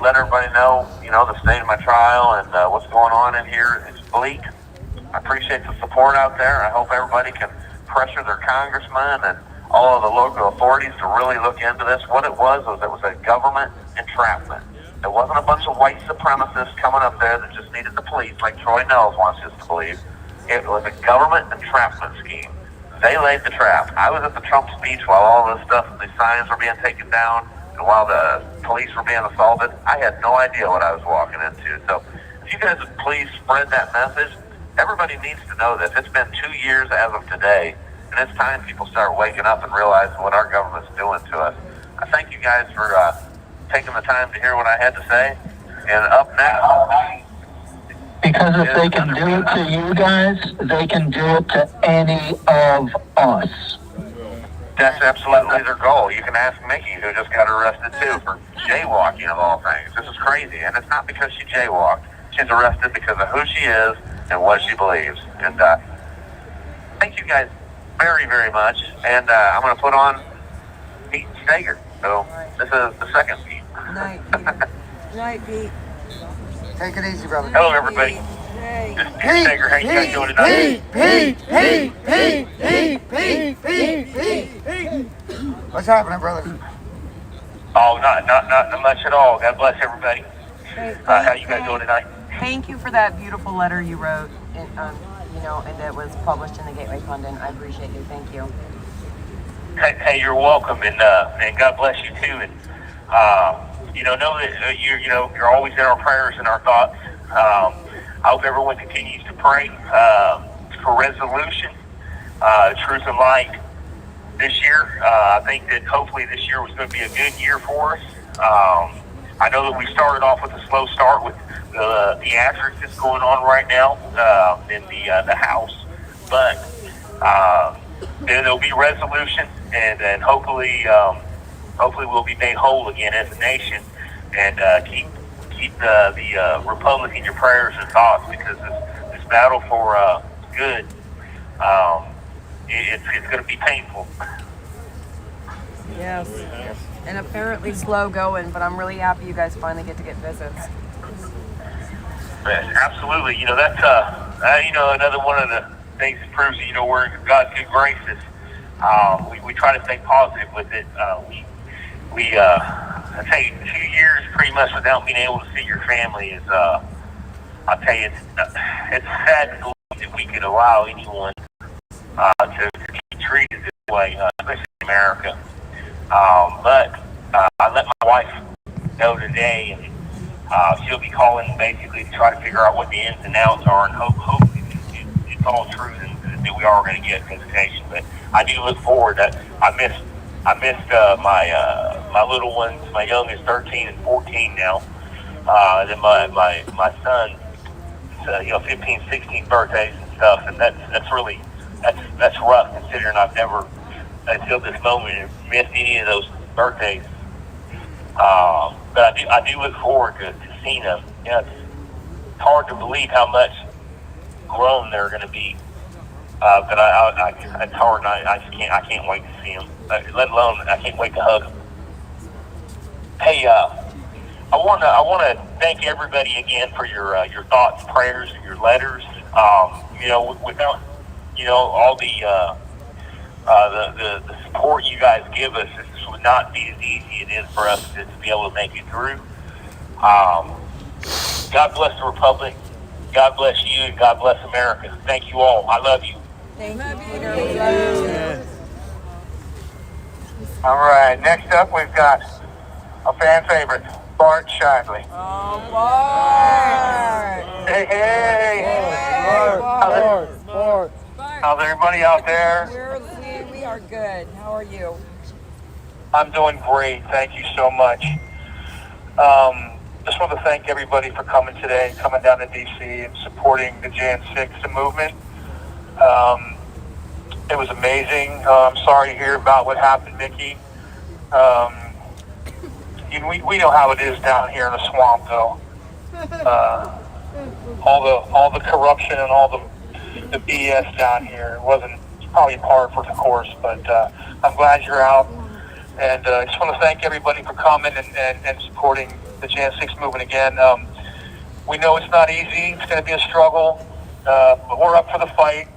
let everybody know, the state of my trial and what's going on in here. It's bleak. I appreciate the support out there. I hope everybody can pressure their congressman and all of the local authorities to really look into this. What it was a government entrapment. It wasn't a bunch of white supremacists coming up there that just needed the police, like Troy Nels wants us to believe. It was a government entrapment scheme. They laid the trap. I was at the Trump speech while all this stuff, the signs were being taken down, and while the police were being assaulted. I had no idea what I was walking into. So if you guys would please spread that message, everybody needs to know this. It's been 2 years as of today, and it's time people start waking up and realizing what our government's doing to us. I thank you guys for taking the time to hear what I had to say. And up next... Because if they can do it to you guys, they can do it to any of us. That's absolutely their goal. You can ask Mickey, who just got arrested too for jaywalking of all things. This is crazy, and it's not because she jaywalked. She's arrested because of who she is and what she believes. And thank you guys very, very much. And I'm going to put on Pete Stager. So this is the second Pete. Night, Peter. Night, Pete. Take it easy, brother. Hello, everybody. Hey. This is Pete Stager. How you guys doing tonight? Pete. What's happening, brother? Oh, not much at all. God bless everybody. How you guys doing tonight? Thank you for that beautiful letter you wrote, and that was published in the Gateway Pundit. I appreciate you. Thank you. Hey, you're welcome, and God bless you too. And know that you're always in our prayers and our thoughts. I hope everyone continues to pray for resolution, truth and light this year. I think that hopefully this year was going to be a good year for us. I know that we started off with a slow start with the theatrics that's going on right now in the House, but there'll be resolution, and hopefully we'll be made whole again as a nation, and keep the Republic in your prayers and thoughts, because this battle for good, it's going to be painful. Yes. And apparently slow going, but I'm really happy you guys finally get to get visits. Yes, absolutely. That's another one of the things that proves that we're in God's good graces. We try to stay positive with it. I tell you, 2 years pretty much without being able to see your family is, I'll tell you, it's sad to believe that we could allow anyone to be treated this way, especially in America. But I let my wife know today, and she'll be calling basically to try to figure out what the ins and outs are, and hopefully it's all true and that we are going to get visitation. But I do look forward. I missed my little ones, my youngest 13 and 14 now. Then my son, 15, 16 birthdays and stuff, and that's rough considering I've never until this moment missed any of those birthdays. But I do look forward to seeing them. It's hard to believe how much grown they're going to be. But it's hard. I can't wait to see them. Let alone, I can't wait to hug them. Hey, I want to thank everybody again for your thoughts, prayers, and your letters. Without all the support you guys give us, this would not be as easy it is for us to be able to make it through. God bless the Republic. God bless you, and God bless America. Thank you all. I love you. Thank you, Peter. We love you. All right, next up we've got a fan favorite, Bart Shively. Oh, Bart! Hey! Bart! How's everybody out there? We are good. How are you? I'm doing great. Thank you so much. Just want to thank everybody for coming today, coming down to D.C. and supporting the Jan 6 movement. It was amazing. I'm sorry to hear about what happened, Mickey. We know how it is down here in the swamp, though. All the corruption and all the BS down here. It wasn't probably par for the course, but I'm glad you're out. And I just want to thank everybody for coming and supporting the Jan 6 movement again. We know it's not easy. It's going to be a struggle, but we're up for the fight.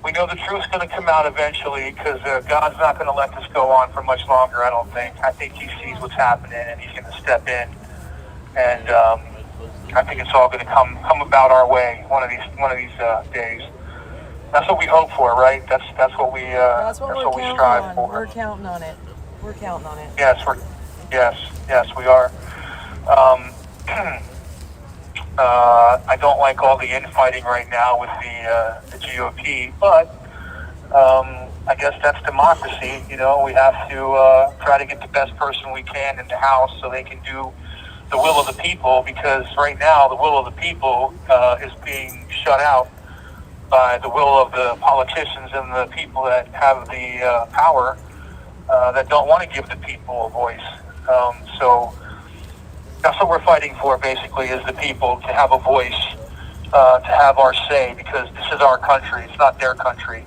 We know the truth's going to come out eventually, because God's not going to let this go on for much longer, I don't think. I think he sees what's happening, and he's going to step in. And I think it's all going to come about our way one of these days. That's what we hope for, right? That's what we That's what we we're strive counting for. on. We're counting on it. We're counting on it. Yes, we are. I don't like all the infighting right now with the GOP, but I guess that's democracy. You know, we have to try to get the best person we can in the House so they can do the will of the people, because right now the will of the people is being shut out by the will of the politicians and the people that have the power that don't want to give the people a voice. So that's what we're fighting for, basically, is the people to have a voice, to have our say, because this is our country. It's not their country.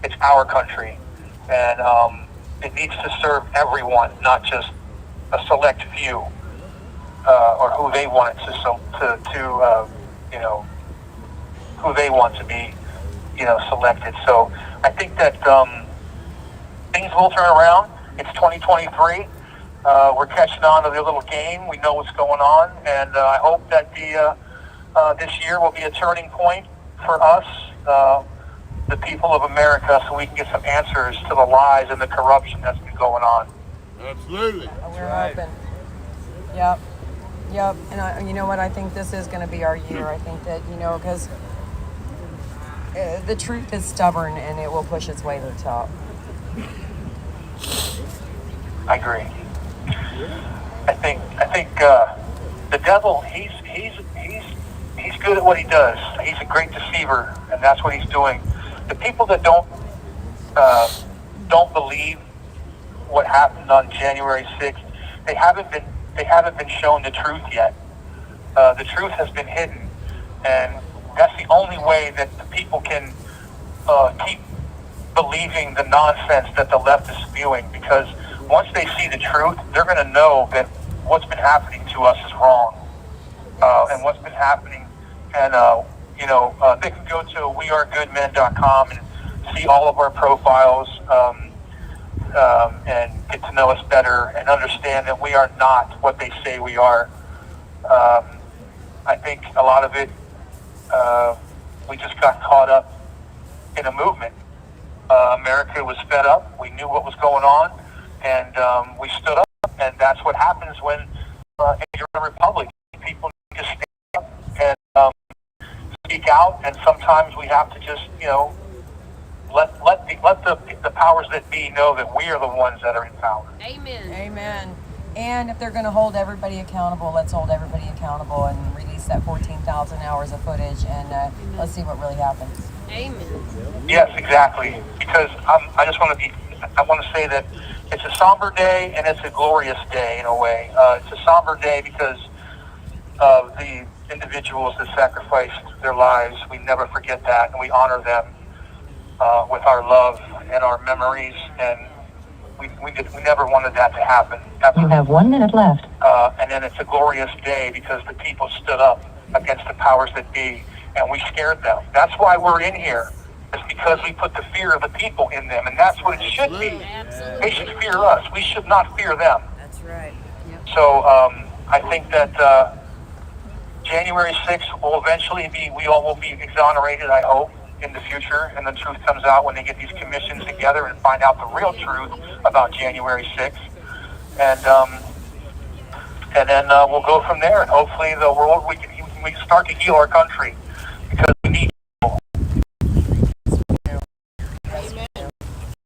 It's our country. And it needs to serve everyone, not just a select few, or who they want it to you know, who they want to be, you know, selected. So I think that things will turn around. It's 2023. We're catching on to the little game. We know what's going on, and I hope that this year will be a turning point for us, the people of America, so we can get some answers to the lies and the corruption that's been going on. Absolutely. We're hoping. Yep. And you know what? I think this is going to be our year. I think that, you know, because the truth is stubborn and it will push its way to the top. I agree. I think the devil, he's good at what he does. He's a great deceiver, and that's what he's doing. The people that don't believe what happened on January 6th, they haven't been shown the truth yet. The truth has been hidden, and that's the only way that the people can keep believing the nonsense that the left is spewing, because once they see the truth, they're going to know that what's been happening to us is wrong, and what's been happening. And you know, they can go to wearegoodmen.com and see all of our profiles, and get to know us better and understand that we are not what they say we are. I think a lot of it, we just got caught up in a movement. America was fed up. We knew what was going on, and we stood up. And that's what happens when you're in a republic. People need to stand up and speak out. And sometimes we have to just, you know, let the powers that be know that we are the ones that are in power. Amen. And if they're going to hold everybody accountable, let's hold everybody accountable and release that 14,000 hours of footage, and let's see what really happens. Amen. Yes, exactly. Because I want to say that it's a somber day and it's a glorious day in a way. It's a somber day because of the individuals that sacrificed their lives. We never forget that, and we honor them with our love and our memories, and we never wanted that to happen. Ever. You have 1 minute left. And then it's a glorious day because the people stood up against the powers that be, and we scared them. That's why we're in here. It's because we put the fear of the people in them, and that's what it should be. Absolutely. They should fear us. We should not fear them. That's right. Yep. So I think that January 6th will eventually be, we all will be exonerated, I hope, in the future, and the truth comes out when they get these commissions together and find out the real truth about January 6th. And then we'll go from there, and hopefully the world, we can start to heal our country, because we need people.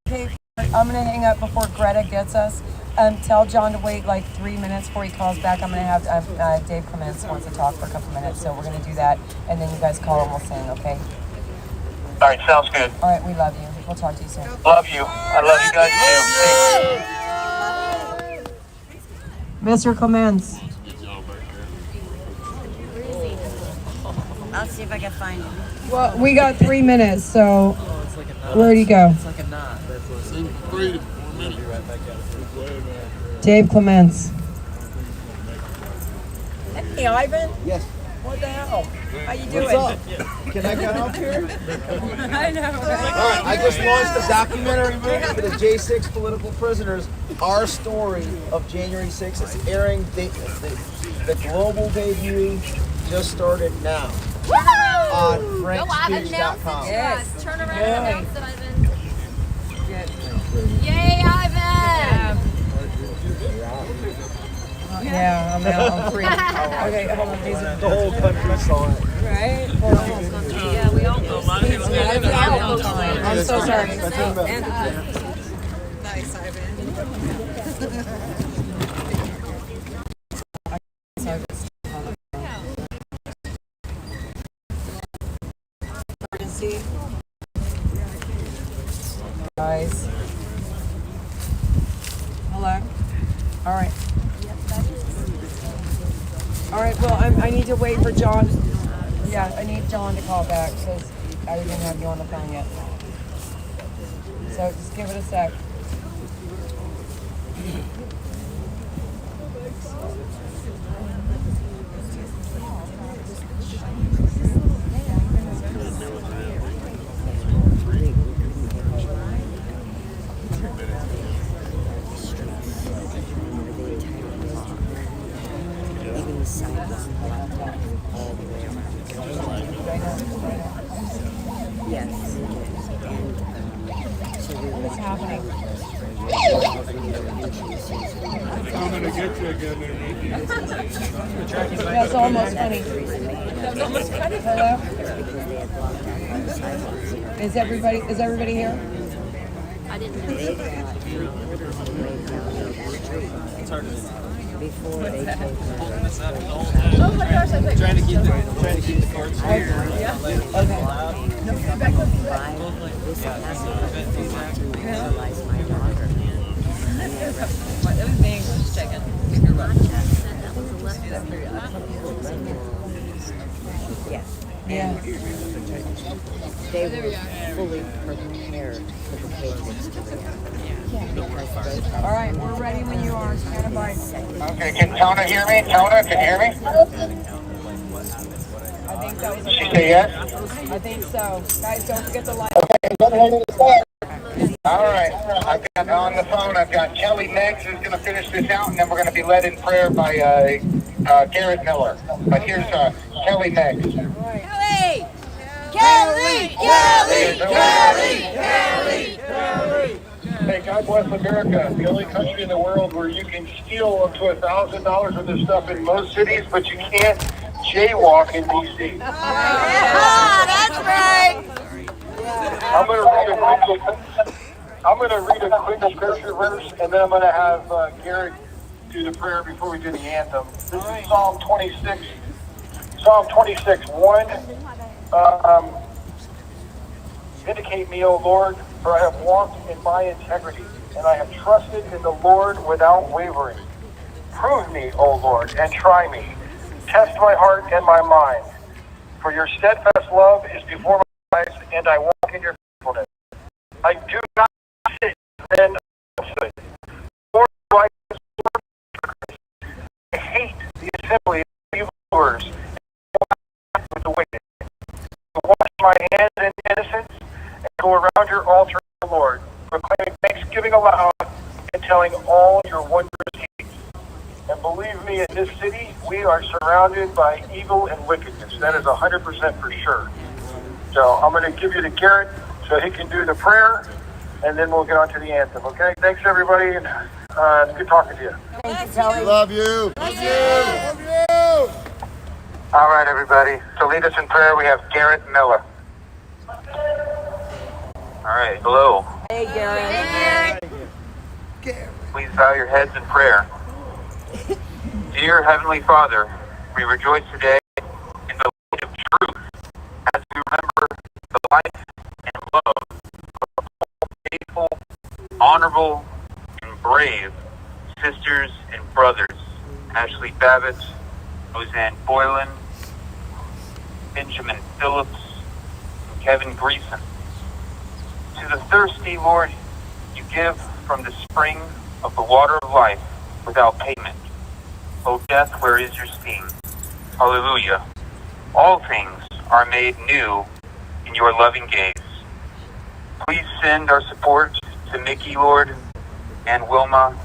Okay, I'm going to hang up before Greta gets us. Tell John to wait like 3 minutes before he calls back. I'm going to have Dave Clements wants to talk for a couple minutes, so we're going to do that, and then you guys call and we'll sing, okay? All right, sounds good. All right, we love you. We'll talk to you soon. Love you. I love you guys too. Mr. Clements. I'll see if I can find him. Well, we got 3 minutes, so where'd he go? It's like a knot. Sing 3 to 4 minutes. Dave Clements. Hey, Ivan. Yes. What the hell? How you doing? What's up? Can I come up here? I know. All right, I just launched a documentary movie for the J6 political prisoners. Our story of January 6th is airing. The global debut just started now. FrenchSpeech.com. Yes. Turn around and announce it, Ivan. Yay, Ivan! Yeah, I'm free. Okay, hold on. These are The whole country saw it. right. Hold on. Yeah, we all know. I'm so sorry. Nice, Ivan. Emergency. Guys. Hello. All right. All right. Well, I need to wait for John. Yeah, I need John to call back because I didn't have you on the phone yet. So just give it a sec. Yes. What is happening? I'm going to get you again. That's almost funny. That's almost funny. Hello? Is everybody here? I didn't know. Before they take Oh my gosh, I think. Trying to keep the courts here. Yeah. Okay. This has to realize my daughter. It was me. Just checking. Yeah. They were fully prepared for the Patriots to react. All right, we're ready when you are. Stand by. Okay, can Tona hear me? Tona, can you hear me? I think that was She say yes? I think so. Guys, don't forget the light. All right, I've got on the phone, I've got Kelly Meggs who's going to finish this out, and then we're going to be led in prayer by Garrett Miller. But here's Kelly Meggs. Kelly! Kelly! Kelly! Kelly! Kelly! Kelly! Hey, God bless America, the only country in the world where you can steal up to $1,000 worth of stuff in most cities, but you can't jaywalk in D.C. That's right! I'm going to read a quick scripture verse, and then I'm going to have Garrett do the prayer before we do the anthem. This is Psalm 26. Psalm 26:1. Vindicate me, O Lord, for I have walked in my integrity, and I have trusted in the Lord without wavering. Prove me, O Lord, and try me. Test my heart and my mind. For your steadfast love is before my eyes, and I walk in your faithfulness. I do not sit in falsehood, or righteous. I hate the assembly of evildoers and with the wicked. To wash my hands in innocence and go around your altar, Lord, proclaiming thanksgiving aloud and telling all your wondrous deeds. And believe me, in this city, we are surrounded by evil and wickedness. That is 100% for sure. So I'm going to give you to Garrett so he can do the prayer, and then we'll get on to the anthem, okay? Thanks, everybody, and good talking to you. Thank you, Kelly. Love you. Love you. All right, everybody. To lead us in prayer, we have Garrett Miller. All right, hello. Hey, Garrett. Please bow your heads in prayer. Dear Heavenly Father, we rejoice today in the light of truth as we remember the life and love of all faithful, honorable, and brave sisters and brothers, Ashley Babbitt, Roseanne Boylan, Benjamin Phillips, and Kevin Greason. To the thirsty, Lord, you give from the spring of the water of life without payment. O death, where is your sting? Hallelujah. All things are made new in your loving gaze. Please send our support to Mickey, Lord, and Wilma,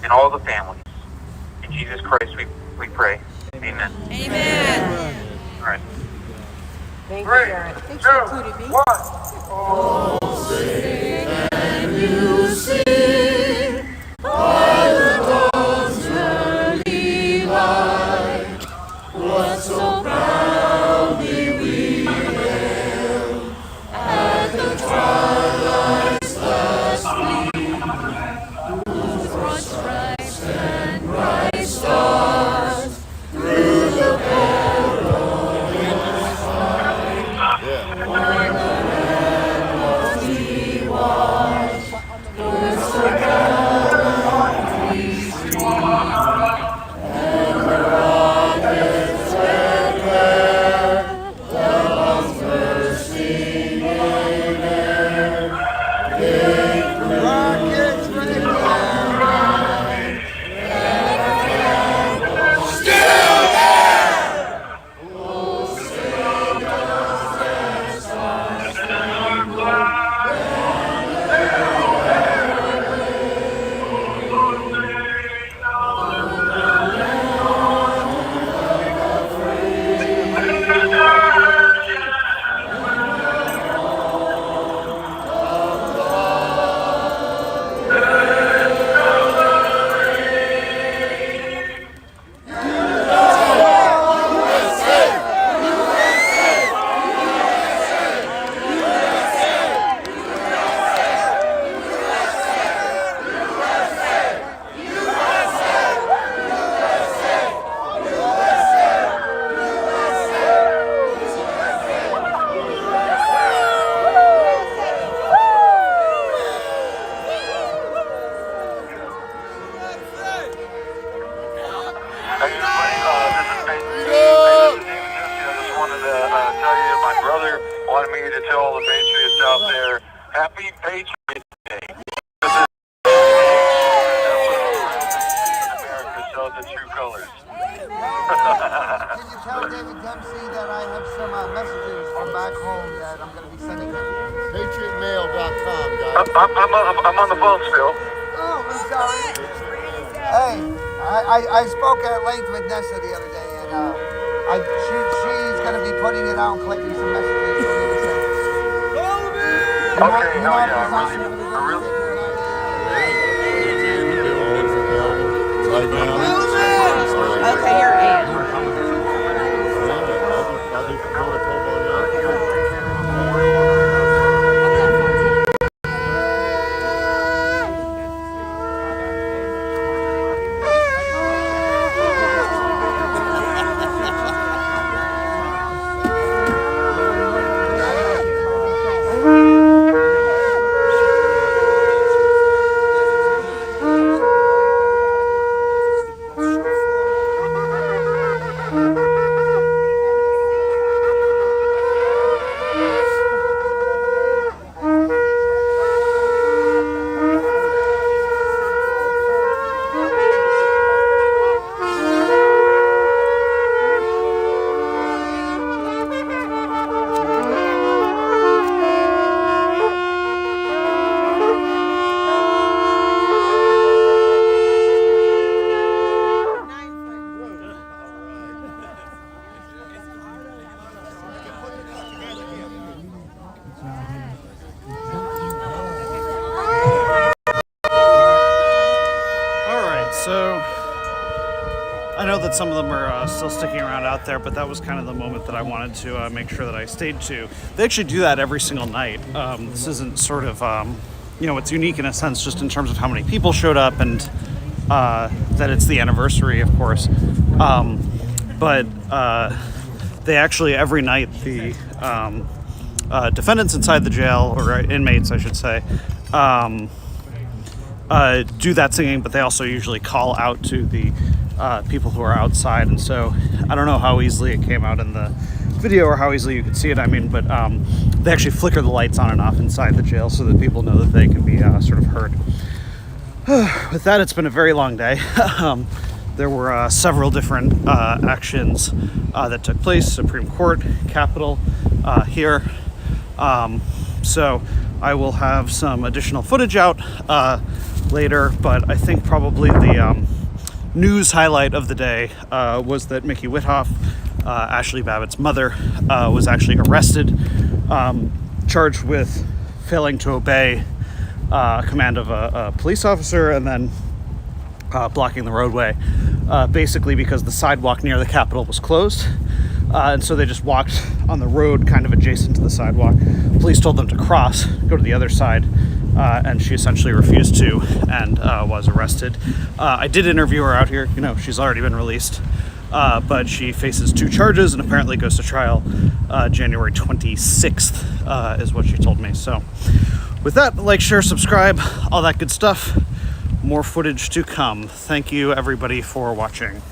and all the families. In Jesus Christ we pray. Amen. Amen. All right. Thank you, Garrett. Thanks for including me. Oh, sing and you see by the dawn's early light, what so proudly we hailed at the twilight's last gleam, whose broad stripes and bright stars through the perilous fight, o'er the ramparts he watched, with so gallantly streamed, and the rockets red glare, the bombs bursting in air, big rockets red glare, still there! Oh, say does that star-spangled Hey, everybody, this is Patriot. I just wanted to tell you my brother wanted me to tell all the Patriots out there, Happy Patriot Day. This is America shows its true colors. Can you tell David Dempsey that I have some messages from back home that I'm going to be sending him? PatriotMail.com, guys. I'm on the phone still. Oh, I'm sorry. Hey, I spoke at length with Nessa the other day, and she's going to be putting it out and collecting some messages for me to send. Okay, hell yeah, I really. Right now. Okay, you're in. So I know that some of them are still sticking around out there, but that was kind of the moment that I wanted to make sure that I stayed to. They actually do that every single night. This isn't sort of, it's unique in a sense just in terms of how many people showed up and that it's the anniversary, of course. But they actually, every night, the defendants inside the jail, or inmates, I should say, do that singing, but they also usually call out to the people who are outside. And so I don't know how easily it came out in the video or how easily you could see it. I mean, but they actually flicker the lights on and off inside the jail so that people know that they can be sort of heard. With that, it's been a very long day. There were several different actions that took place: Supreme Court, Capitol, here. So I will have some additional footage out later, but I think probably the news highlight of the day was that Mickey Whithoff Ashley Babbitt's mother, was actually arrested, charged with failing to obey command of a police officer, and then blocking the roadway, basically because the sidewalk near the Capitol was closed. And so they just walked on the road kind of adjacent to the sidewalk. Police told them to cross, go to the other side, and she essentially refused to and was arrested. I did interview her out here. You know, she's already been released, but she faces 2 charges and apparently goes to trial January 26th, is what she told me. So with that, like, share, subscribe, all that good stuff. More footage to come. Thank you, everybody, for watching.